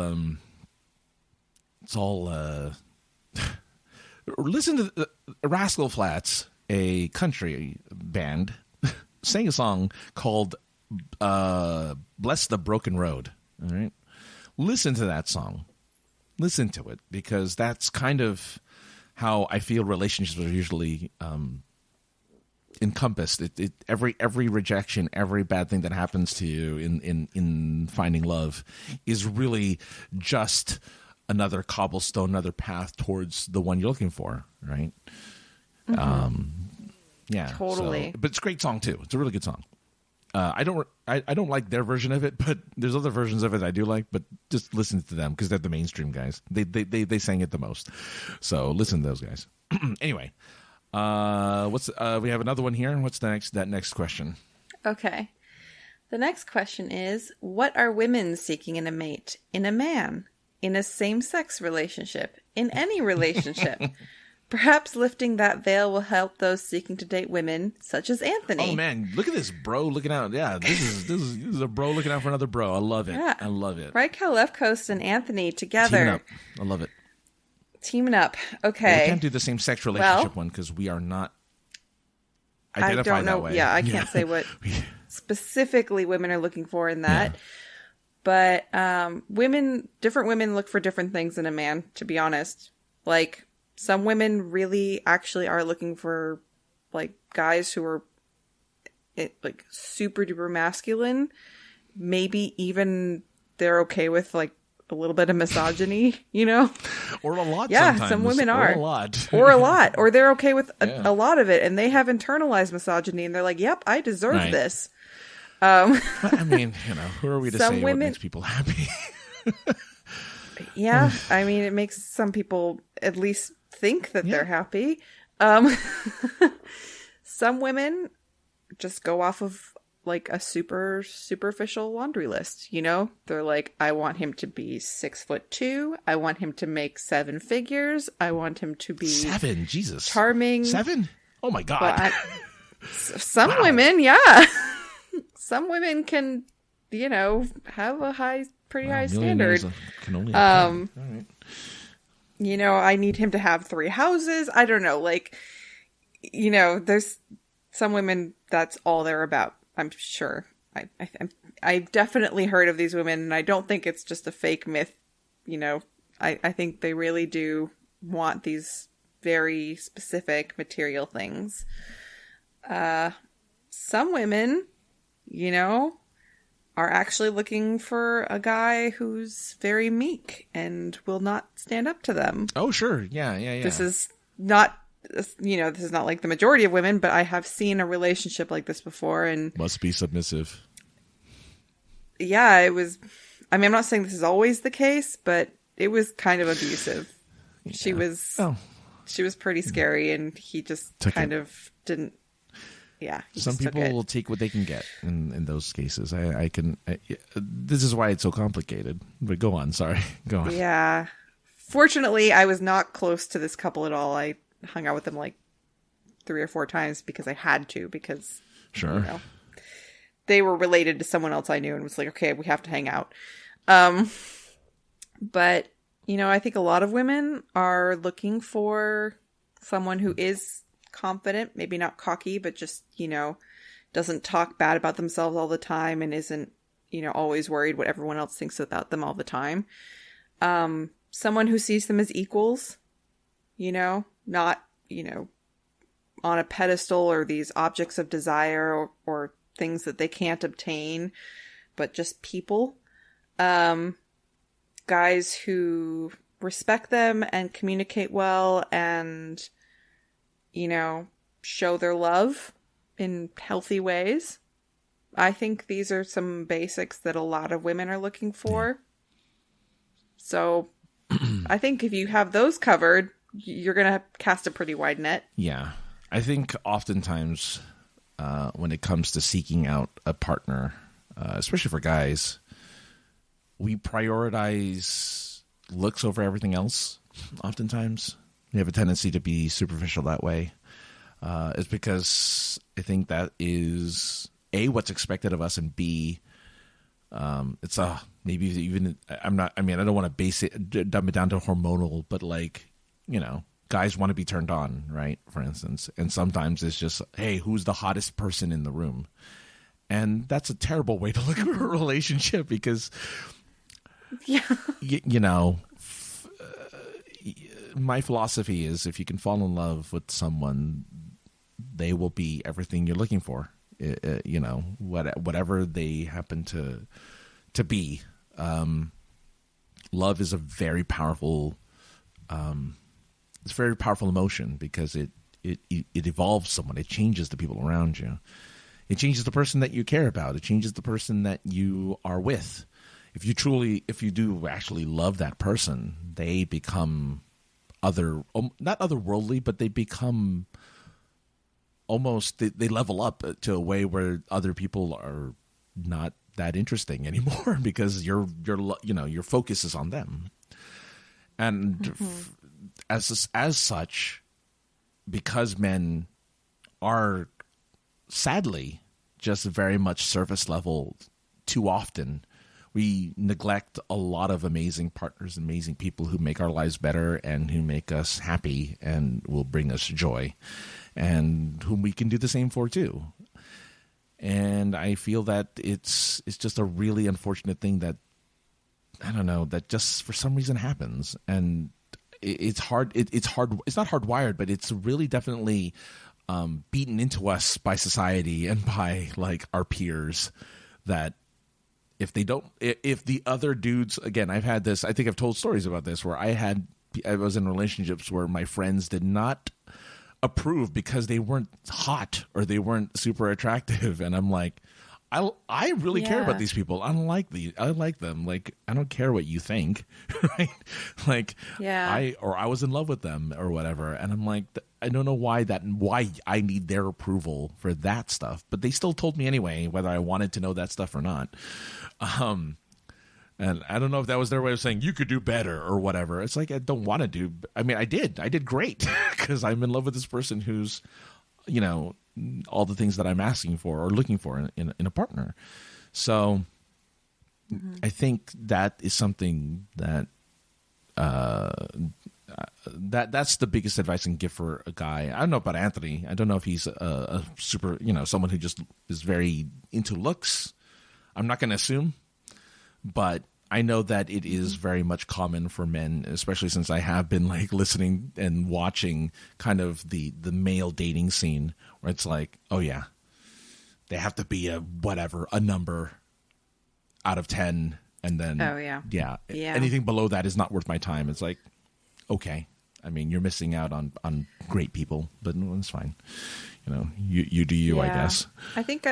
listen to the Rascal Flatts, a country band, sang a song called Bless the Broken Road. All right, listen to that song. Listen to it, because that's kind of how I feel relationships are usually encompassed. Every rejection, every bad thing that happens to you in finding love is really just another cobblestone, another path towards the one you're looking for, right? Yeah, totally. But it's a great song too. It's a really good song. I don't like their version of it, but there's other versions of it I do like. But just listen to them, because they're the mainstream guys. They sang it the most, so listen to those guys. Anyway, we have another one here. What's that next question? Okay, the next question is: what are women seeking in a mate, in a man, in a same-sex relationship, in any relationship? Perhaps lifting that veil will help those seeking to date women, such as Anthony. Oh man, look at this bro looking out. Yeah, this is a bro looking out for another bro. I love it. Yeah. I love it. Right, Left Coast and Anthony together. Teaming up. I love it. Teaming up. Okay. Well, we can't do the same sex relationship one, because we are not identified I don't know. That way. Yeah, I can't say what specifically women are looking for in that. Yeah. But different women look for different things in a man, to be honest. Like, some women really actually are looking for, like, guys who are, like, super duper masculine. Maybe even they're okay with, like, a little bit of misogyny, you know? Or a lot sometimes. Some women are. Or a lot. Or a lot. Or they're okay with a lot of it, and they have internalized misogyny, and they're like, yep, I deserve this. I mean, who are we to say what makes people happy? Yeah, I mean, it makes some people at least think that they're happy. Some women just go off of like a super superficial laundry list, They're like, I want him to be 6'2". I want him to make 7 figures. I want him to be 7. Jesus, charming. 7. Oh my God. Some women, yeah. Some women can, have a pretty high standard. Can only all right. I need him to have 3 houses. I don't know. Like, there's some women, that's all they're about. I'm sure. I've definitely heard of these women, and I don't think it's just a fake myth. I think they really do want these very specific material things. Some women, are actually looking for a guy who's very meek and will not stand up to them. Oh, sure. Yeah. This is not, this is not like the majority of women, but I have seen a relationship like this before, and must be submissive. Yeah, it was, I'm not saying this is always the case, but it was kind of abusive. Yeah. She was pretty scary, and he just didn't. Yeah. Some people will take what they can get in those cases. This is why it's so complicated. But go on. Sorry. Go on. Yeah. Fortunately, I was not close to this couple at all. I hung out with them like 3 or 4 times because I had to, because sure, they were related to someone else I knew, and was like, okay, we have to hang out. But, I think a lot of women are looking for someone who is confident, maybe not cocky, but just, doesn't talk bad about themselves all the time, and isn't, always worried what everyone else thinks about them all the time. Someone who sees them as equals, not, on a pedestal or these objects of desire or things that they can't obtain, but just people. Guys who respect them and communicate well and, show their love in healthy ways. I think these are some basics that a lot of women are looking for. Yeah. So I think if you have those covered, you're going to cast a pretty wide net. Yeah. I think oftentimes when it comes to seeking out a partner, especially for guys, we prioritize looks over everything else. Oftentimes we have a tendency to be superficial that way. It's because I think that is A, what's expected of us, and B, it's maybe even I don't want to dumb it down to hormonal, but like, you know, guys want to be turned on, right? For instance, and sometimes it's just, hey, who's the hottest person in the room? And that's a terrible way to look at a relationship because, yeah, you know, my philosophy is if you can fall in love with someone, they will be everything you're looking for. You know, whatever they happen to be. Love is a very powerful, it's a very powerful emotion because it evolves someone. It changes the people around you. It changes the person that you care about. It changes the person that you are with. If you do actually love that person, they become not otherworldly, but they become almost, they level up to a way where other people are not that interesting anymore because your focus is on them. And as such, because men are sadly just very much surface level too often, we neglect a lot of amazing partners, amazing people who make our lives better and who make us happy and will bring us joy, and whom we can do the same for too. And I feel that it's just a really unfortunate thing that, I don't know, that just for some reason happens. And it's hard. It's hard. It's not hardwired, but it's really definitely beaten into us by society and by like our peers that if the other dudes, again, I've had this, I think I've told stories about this where I was in relationships where my friends did not approve because they weren't hot or they weren't super attractive. And I'm like, I really care about these people. I like them. Like, I don't care what you think, right? Like, I was in love with them or whatever. And I'm like, I don't know why I need their approval for that stuff. But they still told me anyway, whether I wanted to know that stuff or not. And I don't know if that was their way of saying you could do better or whatever. It's like, I don't want to do. I mean, I did great because I'm in love with this person who's, you know, all the things that I'm asking for or looking for in a partner. So I think that is something that that's the biggest advice I can give for a guy. I don't know about Anthony. I don't know if he's a super, you know, someone who just is very into looks. I'm not going to assume, but I know that it is very much common for men, especially since I have been like listening and watching kind of the male dating scene where it's like, oh yeah, they have to be a number out of 10. And then, yeah, anything below that is not worth my time. It's like, okay. I mean, you're missing out on great people, but it's fine. You know, you do you, I guess. I think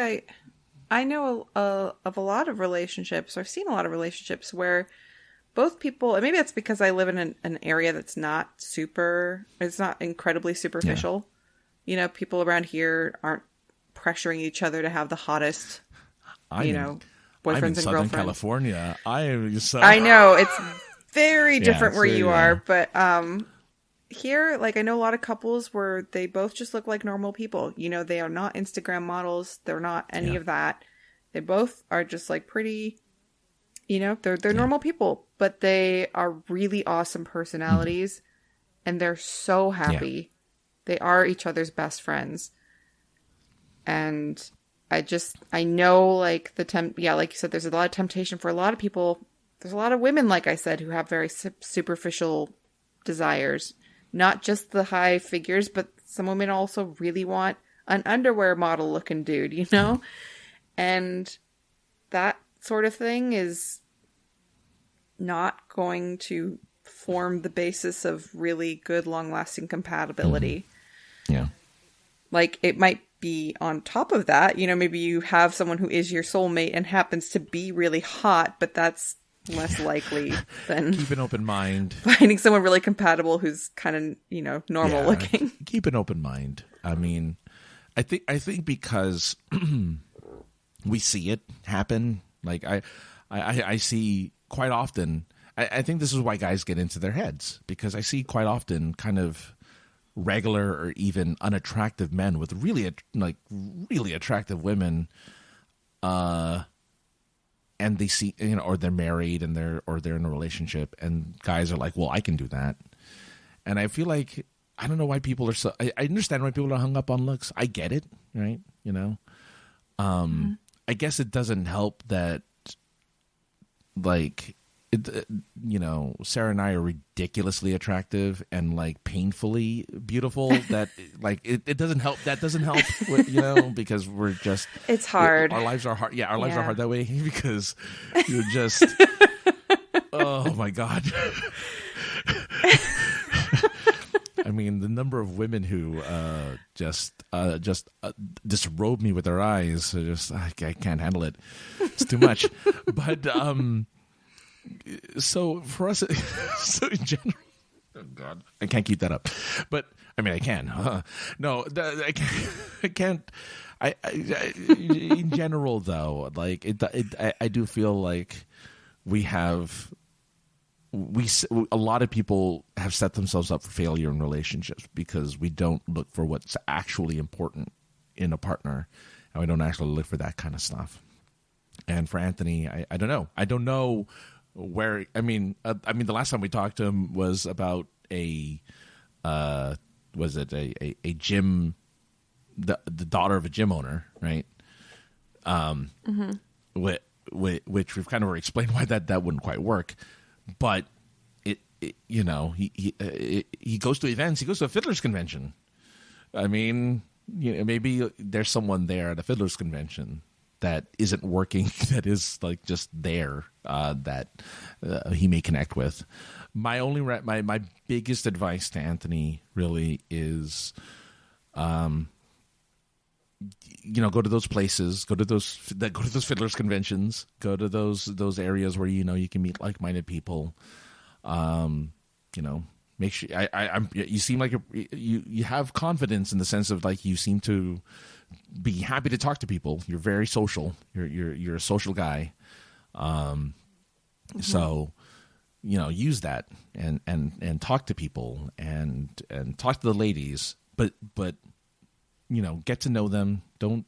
I know of a lot of relationships, or I've seen a lot of relationships where both people, and maybe that's because I live in an area that's it's not incredibly superficial. Yeah. You know, people around here aren't pressuring each other to have the hottest, boyfriends I'm in and Southern girlfriends. California. I know, it's very different where you are, but here, like, I know a lot of couples where they both just look like normal people. You know, they are not Instagram models. They're not any of that. They both are just like pretty, you know, they're normal people, but they are really awesome personalities and they're so happy. Yeah. They are each other's best friends. And I know like like you said, there's a lot of temptation for a lot of people. There's a lot of women, like I said, who have very superficial desires. Not just the high figures, but some women also really want an underwear model looking dude, you know? And that sort of thing is not going to form the basis of really good, long-lasting compatibility. Yeah. Like, it might be on top of that. You know, maybe you have someone who is your soulmate and happens to be really hot, but that's less likely than keep an open mind. Finding someone really compatible who's kind of, you know, normal looking. Keep an open mind. I mean, I think because we see it happen. Like I see quite often. I think this is why guys get into their heads, because I see quite often kind of regular or even unattractive men with really attractive women, and they see, you know, or they're married and they're in a relationship, and guys are like, well, I can do that. And I feel like, I don't know why people are so, I understand why people are hung up on looks. I get it, right? You know, I guess it doesn't help that, like, you know, Sarah and I are ridiculously attractive and like painfully beautiful. That like it doesn't help. That doesn't help, you know, because we're just, it's hard. Our lives are hard. Yeah, our lives are hard that way because you're just. Oh my God. I mean, the number of women who just disrobe me with their eyes, I can't handle it. It's too much. But so for us, so in general, oh God, I can't keep that up. But I mean, I can. No, I can't. I in general though, like I do feel like a lot of people have set themselves up for failure in relationships because we don't look for what's actually important in a partner, and we don't actually look for that kind of stuff. And for Anthony, I don't know. I don't know where. I mean, the last time we talked to him was about a gym, the daughter of a gym owner, right? Which we've kind of already explained why that wouldn't quite work. But it you know, he goes to events. He goes to a fiddlers convention. I mean, you know, maybe there's someone there at a fiddlers convention that isn't working, that is like just there, that he may connect with. My only my biggest advice to Anthony really is, you know, go to those places, go to those fiddlers conventions, go to those areas where, you know, you can meet like-minded people. You know, make sure you seem like you have confidence in the sense of like you seem to be happy to talk to people. You're very social. You're a social guy. So, you know, use that and talk to people and talk to the ladies, but you know, get to know them. Don't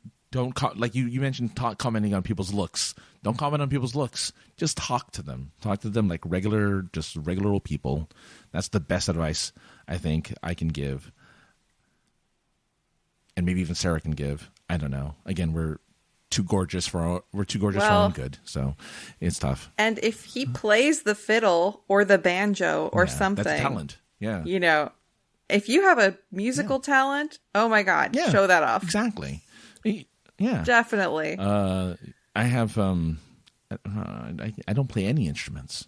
like you mentioned commenting on people's looks. Don't comment on people's looks. Just talk to them. Talk to them like regular old people. That's the best advice I think I can give. And maybe even Sarah can give. I don't know. Again, we're too gorgeous for our own good, so it's tough. And if he plays the fiddle or the banjo or something, that's talent. Yeah, you know, if you have a musical talent, oh my God, show that off. Exactly. Yeah, definitely. I have. I don't play any instruments.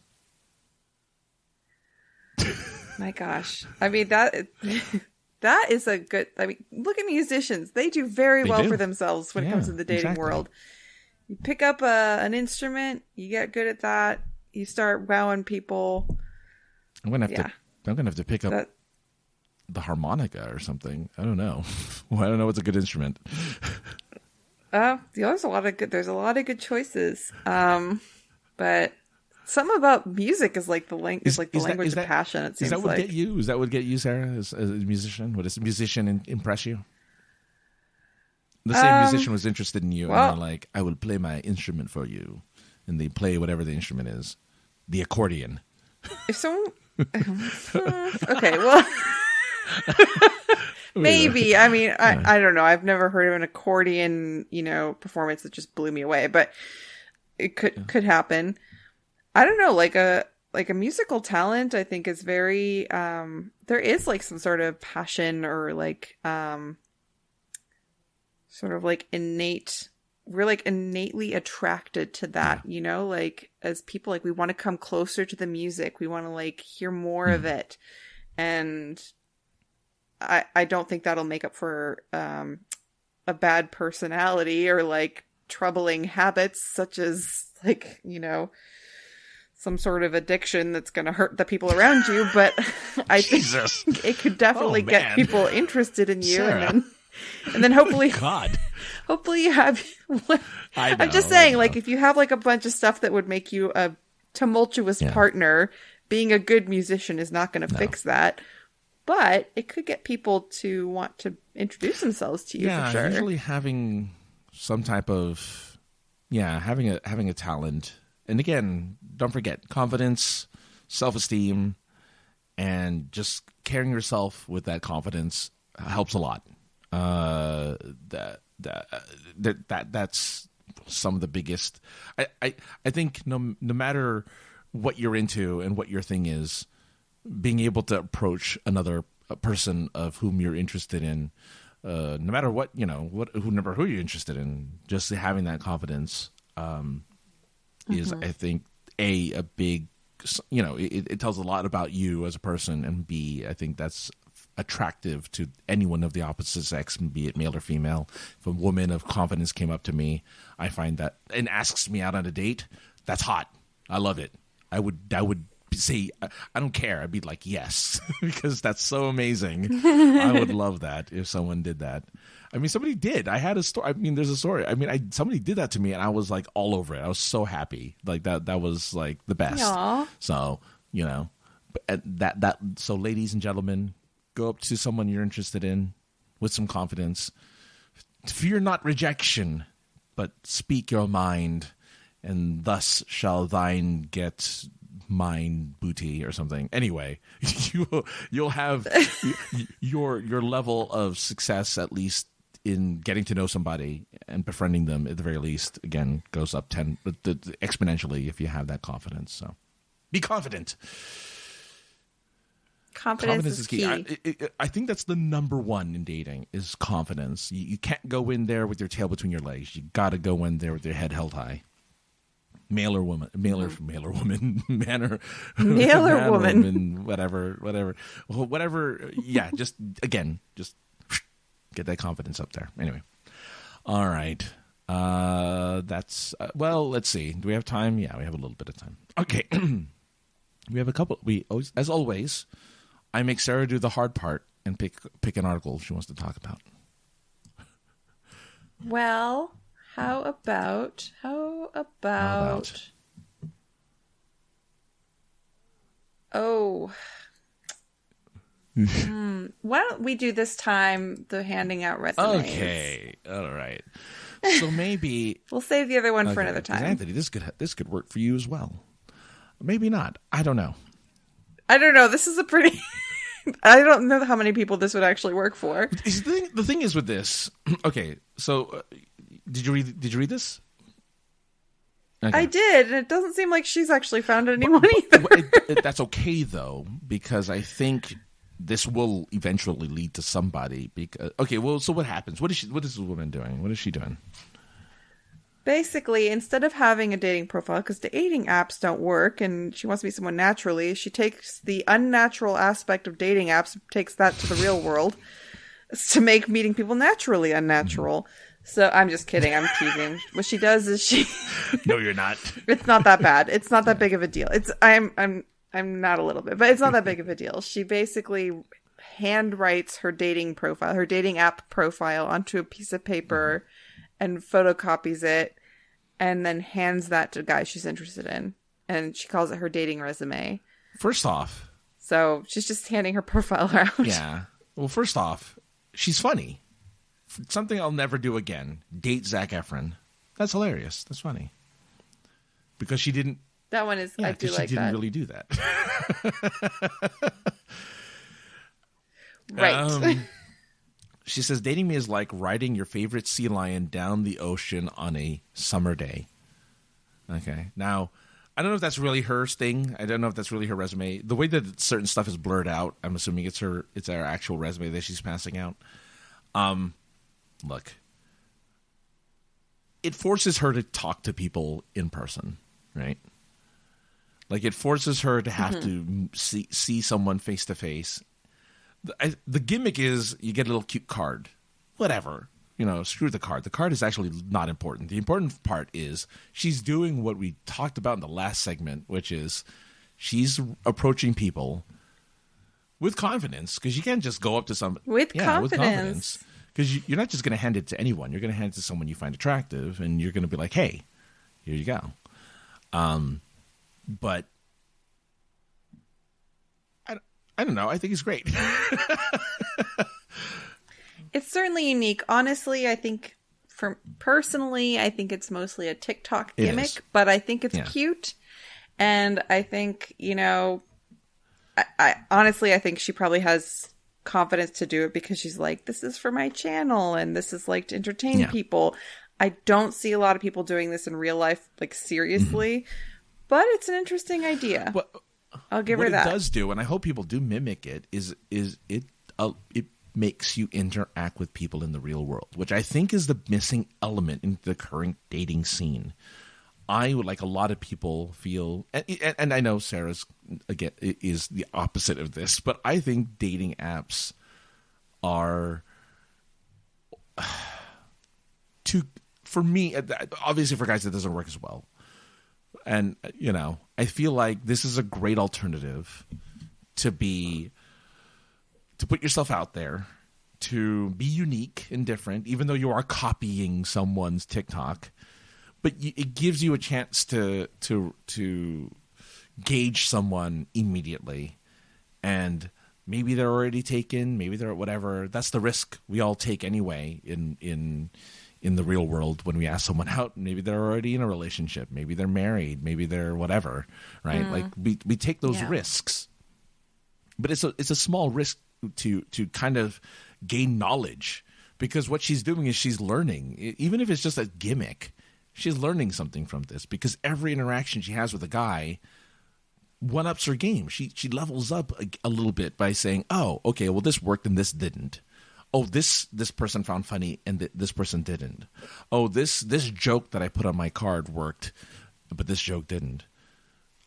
My gosh, I mean that is a good. I mean, look at musicians; they do very well for themselves when it comes to the dating world. You pick up an instrument, you get good at that, you start wowing people. I'm gonna have to pick up the harmonica or something. I don't know. Well, I don't know what's a good instrument. There's a lot of good choices. But something about music is like the language of passion. It seems that would like. Get you? Is that would get you, Sarah, as a musician? Would a musician impress you? Let's say a musician was interested in you, and they're like, "I will play my instrument for you," and they play whatever the instrument is, the accordion. If someone, okay, well. Maybe. I mean, I don't know. I've never heard of an accordion, you know, performance that just blew me away, but it could happen. I don't know, like a musical talent, I think is very there is like some sort of passion or like sort of like we're like innately attracted to that, you know, like as people, like we want to come closer to the music. We want to like hear more of it. And I don't think that'll make up for a a bad personality or like troubling habits, such as like, you know, some sort of addiction that's going to hurt the people around you. But I think it could definitely get people interested in you. Sarah. And then hopefully, God, hopefully you have, I'm just saying, like, if you have like a bunch of stuff that would make you a tumultuous partner, being a good musician is not going to fix that. But it could get people to want to introduce themselves to you for sure. Usually having some type of, having a talent. And again, don't forget, confidence, self-esteem, and just carrying yourself with that confidence helps a lot. That's some of the biggest. I think no matter what you're into and what your thing is, being able to approach another person of whom you're interested in, no matter what, you know, who you're interested in, just having that confidence is, I think, a big, you know, it tells a lot about you as a person, and B, I think that's attractive to anyone of the opposite sex, be it male or female. If a woman of confidence came up to me, I find that, and asks me out on a date, that's hot. I love it. I would say, I don't care. I'd be like, yes, because that's so amazing. I would love that if someone did that. I mean, somebody did. I had a story. I mean, there's a story. I mean, somebody did that to me, and I was like all over it. I was so happy. Like that was like the best. Aww. So, you know, so ladies and gentlemen, go up to someone you're interested in with some confidence. Fear not rejection, but speak your mind, and thus shall thine get mine booty or something. Anyway, you'll have your level of success, at least in getting to know somebody and befriending them, at the very least, again, goes up exponentially if you have that confidence. So be confident. Confidence is key. I think that's the number one in dating is confidence. You can't go in there with your tail between your legs. You got to go in there with your head held high. Male or woman, man or woman, whatever. Well, whatever. Yeah, just get that confidence up there. Anyway, all right. That's well. Let's see. Do we have time? Yeah, we have a little bit of time. Okay, we have a couple. We always, as always, I make Sarah do the hard part and pick an article she wants to talk about. Well. How about? Oh. Why don't we do this time the handing out resumes? Okay. All right. So maybe we'll save the other one for another time. Anthony, this could work for you as well. Maybe not. I don't know. This is a pretty I don't know how many people this would actually work for. The thing is with this. Okay, so did you read this? Okay. I did, and it doesn't seem like she's actually found anyone either. That's okay though, because I think this will eventually lead to somebody. Because so what happens? What is this woman doing? What is she doing? Basically, instead of having a dating profile, because dating apps don't work, and she wants to meet someone naturally, she takes the unnatural aspect of dating apps, takes that to the real world, to make meeting people naturally unnatural. So I'm just kidding. I'm teasing. What she does is she. No, you're not. It's not that bad. It's not that big of a deal. I'm not a little bit, but it's not that big of a deal. She basically handwrites her dating profile, her dating app profile onto a piece of paper and photocopies it and then hands that to a guy she's interested in. And she calls it her dating resume. First off. So she's just handing her profile out. Yeah. Well, first off, she's funny. Something I'll never do again. Date Zac Efron. That's hilarious. That's funny. Because she didn't. That one is. Yeah, I do like that. She didn't really do that. Right. She says, dating me is like riding your favorite sea lion down the ocean on a summer day. Okay. Now, I don't know if that's really her thing. I don't know if that's really her resume. The way that certain stuff is blurred out, I'm assuming it's her actual resume that she's passing out. Look, it forces her to talk to people in person, right? Like it forces her to have to see someone face to face. The gimmick is you get a little cute card, whatever. screw the card. The card is actually not important. The important part is she's doing what we talked about in the last segment, which is she's approaching people with confidence, because you can't just go up to somebody with confidence. Because you're not just going to hand it to anyone. You're going to hand it to someone you find attractive, and you're going to be like, hey, here you go. But I don't know. I think it's great. It's certainly unique. Honestly, I think I think it's mostly a TikTok gimmick, but I think it's cute. And I think, I honestly, I think she probably has confidence to do it because she's like, this is for my channel and this is like to entertain people. I don't see a lot of people doing this in real life, like seriously, but it's an interesting idea. I'll give her that. What it does do, and I hope people do mimic it, is it makes you interact with people in the real world, which I think is the missing element in the current dating scene. I would, like a lot of people, feel, and I know Sarah's again is the opposite of this, but I think dating apps are for me, obviously for guys it doesn't work as well. And I feel like this is a great alternative to put yourself out there, to be unique and different, even though you are copying someone's TikTok. But it gives you a chance to gauge someone immediately, and maybe they're already taken, maybe they're whatever. That's the risk we all take anyway in the real world when we ask someone out. Maybe they're already in a relationship, maybe they're married, maybe they're whatever, right? Like we take those risks, but it's a small risk to kind of gain knowledge, because what she's doing is she's learning, even if it's just a gimmick. She's learning something from this, because every interaction she has with a guy one-ups her game. She levels up a little bit by saying, oh, okay, well, this worked and this didn't. Oh, this person found funny and this person didn't. Oh, this joke that I put on my card worked, but this joke didn't.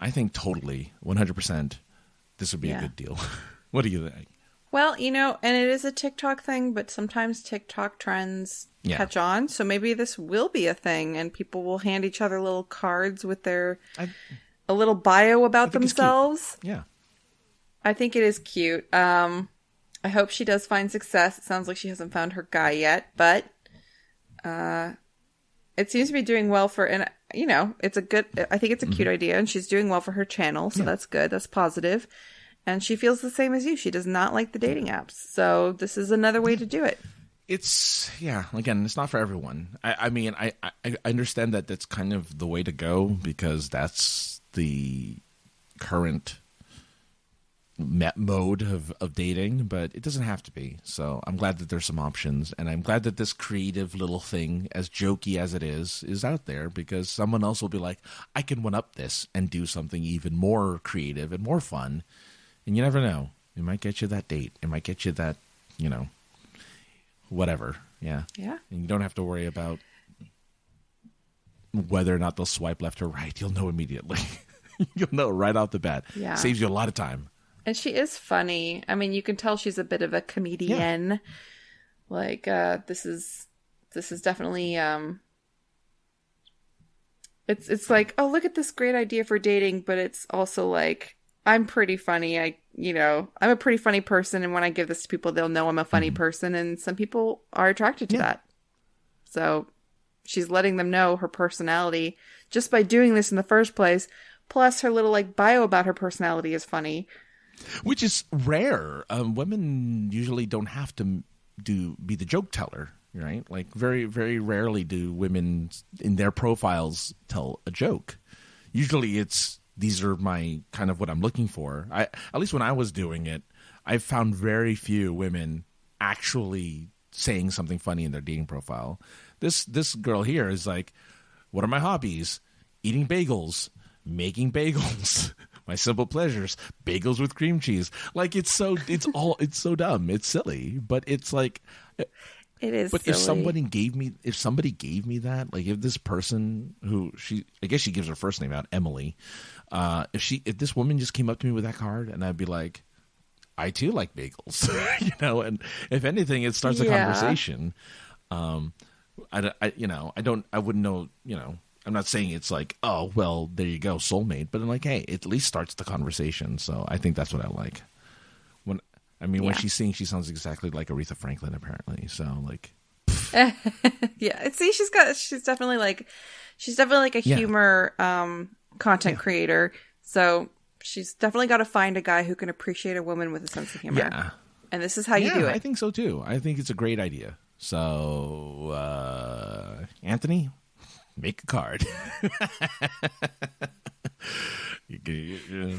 I think totally, 100%, this would be a good deal. What do you think? Well, and it is a TikTok thing, but sometimes TikTok trends catch on. So maybe this will be a thing, and people will hand each other little cards with a little bio about themselves. Yeah. I think it is cute. I hope she does find success. It sounds like she hasn't found her guy yet, but it seems to be doing well I think it's a cute idea, and she's doing well for her channel. So that's good. That's positive. And she feels the same as you. She does not like the dating apps. So this is another way to do it. It's, again, it's not for everyone. I mean, I understand that that's kind of the way to go, because that's the current mode of dating, but it doesn't have to be. So I'm glad that there's some options, and I'm glad that this creative little thing, as jokey as it is out there, because someone else will be like, I can one-up this and do something even more creative and more fun. And you never know. It might get you that date. It might get you that, whatever. Yeah. Yeah. And you don't have to worry about whether or not they'll swipe left or right. You'll know immediately. You'll know right off the bat. Yeah. Saves you a lot of time. And she is funny. I mean, you can tell she's a bit of a comedian. Yeah. Like, this is definitely, it's like, oh, look at this great idea for dating, but it's also like, I'm pretty funny. I'm a pretty funny person, and when I give this to people, they'll know I'm a funny person, and some people are attracted to that. So she's letting them know her personality just by doing this in the first place. Plus, her little bio about her personality is funny, which is rare. Women usually don't have to be the joke teller, right? Like very, very rarely do women in their profiles tell a joke. Usually, these are my kind of what I'm looking for. At least when I was doing it, I found very few women actually saying something funny in their dating profile. This girl here is like, what are my hobbies? Eating bagels, making bagels, my simple pleasures, bagels with cream cheese. Like it's so dumb. It's silly, but it's like, it is. But silly. if somebody gave me that, like if this person I guess she gives her first name out, Emily. If this woman just came up to me with that card, and I'd be like, I too like bagels, and if anything, it starts a conversation. I wouldn't know, I'm not saying it's like, oh, well, there you go, soulmate. But I'm like, hey, it at least starts the conversation. So I think that's what I like. When she sings, she sounds exactly like Aretha Franklin, apparently. So like, yeah. See, she's definitely like a humor content creator. So she's definitely got to find a guy who can appreciate a woman with a sense of humor. Yeah. And this is how you do it. I think so too. I think it's a great idea. So, Anthony, make a card.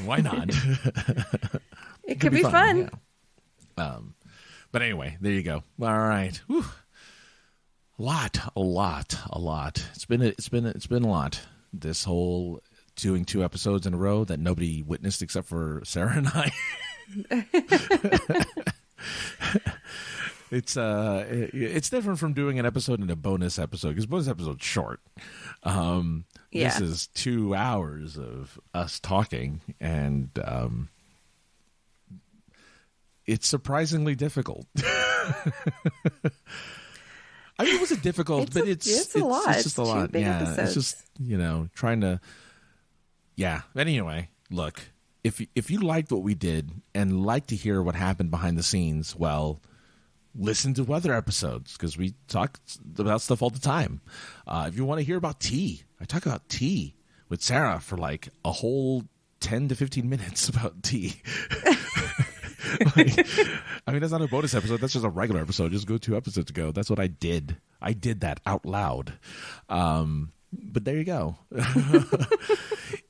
Why not? It could be fun. Yeah. But anyway, there you go. All right. Whew. A lot. It's been a lot. This whole doing 2 episodes in a row that nobody witnessed except for Sarah and I. It's different from doing an episode and a bonus episode, because bonus episode's short. This is 2 hours of us talking, and it's surprisingly difficult. I mean, it wasn't difficult, but it's a lot. It's just a lot. Yeah, episodes. It's just trying to. Yeah. Anyway, look, if you liked what we did and like to hear what happened behind the scenes, well, listen to other episodes, because we talk about stuff all the time. If you want to hear about tea, I talk about tea with Sarah for like a whole 10 to 15 minutes about tea. That's not a bonus episode. That's just a regular episode. Just go 2 episodes ago. That's what I did. I did that out loud. But there you go.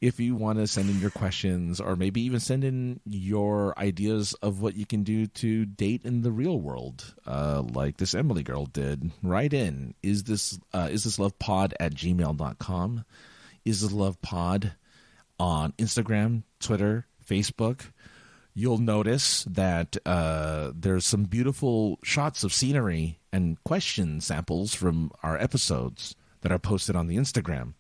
If you want to send in your questions, or maybe even send in your ideas of what you can do to date in the real world, like this Emily girl did, write in. Is this lovepod@gmail.com? Is this lovepod on Instagram, Twitter, Facebook? You'll notice that there's some beautiful shots of scenery and question samples from our episodes that are posted on the Instagram.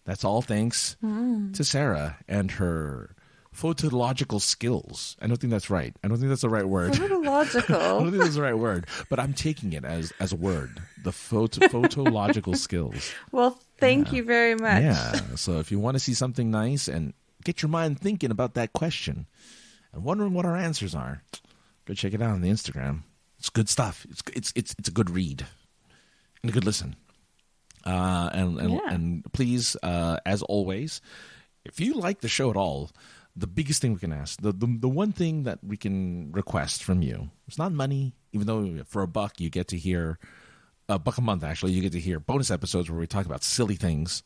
That's all thanks to Sarah and her photological skills. I don't think that's right. I don't think that's the right word. Photological. I don't think that's the right word, but I'm taking it as a word. The photological skills. Well, thank you very much. Yeah. So if you want to see something nice and get your mind thinking about that question and wondering what our answers are, go check it out on the Instagram. It's good stuff. It's a good read and a good listen. And please, as always, if you like the show at all, the biggest thing we can ask, the one thing that we can request from you, it's not money, even though for $1 you get to hear, $1 a month actually, you get to hear bonus episodes where we talk about silly things.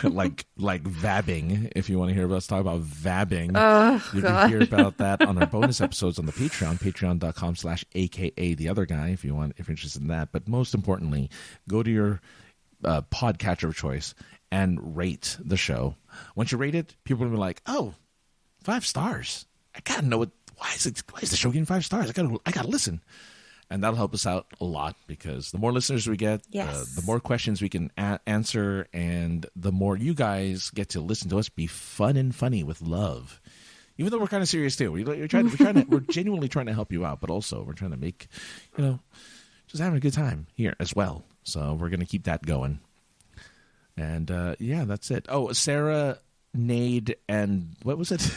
like vabbing. If you want to hear us talk about vabbing, you can hear about that on our bonus episodes on the patreon.com/AKA the other guy if you're interested in that. But most importantly, go to your podcatcher of choice and rate the show. Once you rate it, people will be like, oh, 5 stars. I gotta know why is the show getting 5 stars? I gotta listen. And that'll help us out a lot, because the more listeners we get, the more questions we can answer, and the more you guys get to listen to us be fun and funny with love. Even though we're kind of serious too, we're genuinely trying to help you out, but also we're trying to make, just having a good time here as well. So we're going to keep that going. And that's it. Oh, Sarah, Nade, and what was it?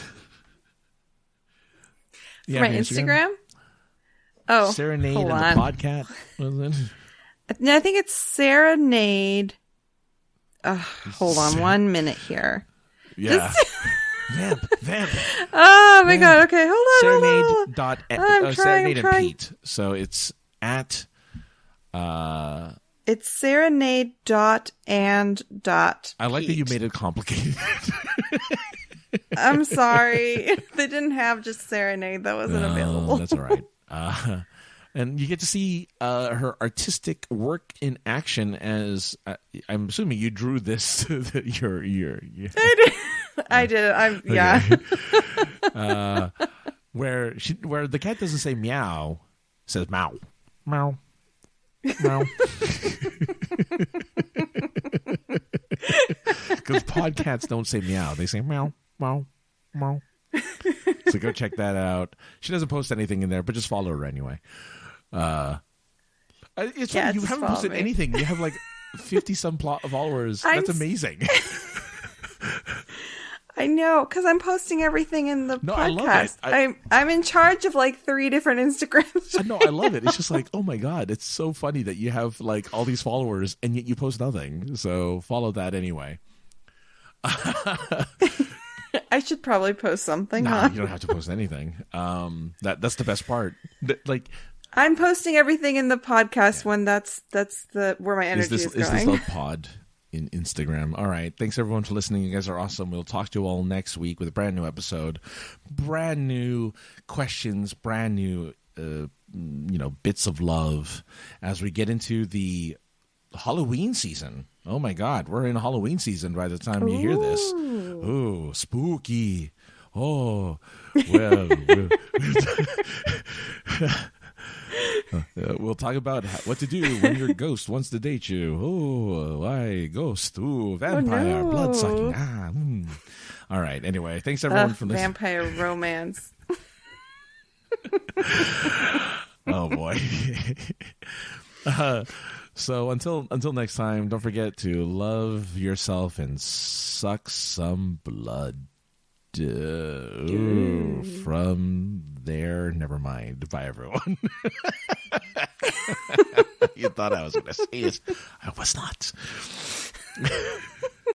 My Instagram? Oh, Serenade and the Podcat. No, I think it's Serenade. Hold on 1 minute here. Yeah. Vamp. Oh my God. Okay, hold on. Serenade and Pete. So it's at. It's serenade.and. I like that you made it complicated. I'm sorry. They didn't have just Serenade. That wasn't available. That's all right. And you get to see her artistic work in action, as I'm assuming you drew this. I did. Where the cat doesn't say meow, it says meow, meow, meow. Because podcats don't say meow; they say meow, meow, meow. So go check that out. She doesn't post anything in there, but just follow her anyway. It's funny, you haven't posted anything. You have like 50-some followers. That's amazing. I know, because I'm posting everything in the podcast. I love it. I'm in charge of like 3 different Instagrams. No, I love it. It's just like, oh my God, it's so funny that you have like all these followers and yet you post nothing. So follow that anyway. I should probably post something. Nah, you don't have to post anything. That's the best part. Like, I'm posting everything in the podcast when that's where my energy is going. Is this Love Pod in Instagram? All right. Thanks everyone for listening. You guys are awesome. We'll talk to you all next week with a brand new episode, brand new questions, brand new bits of love as we get into the Halloween season. Oh my God, we're in Halloween season by the time you hear this. Oh, spooky. Oh, well. We'll talk about what to do when your ghost wants to date you. Oh, why ghost? Ooh, vampire, blood sucking. All right. Anyway, thanks everyone for listening. Vampire romance. Oh boy. So until next time, don't forget to love yourself and suck some blood. From there, never mind. Bye, everyone. You thought I was going to say it. I was not.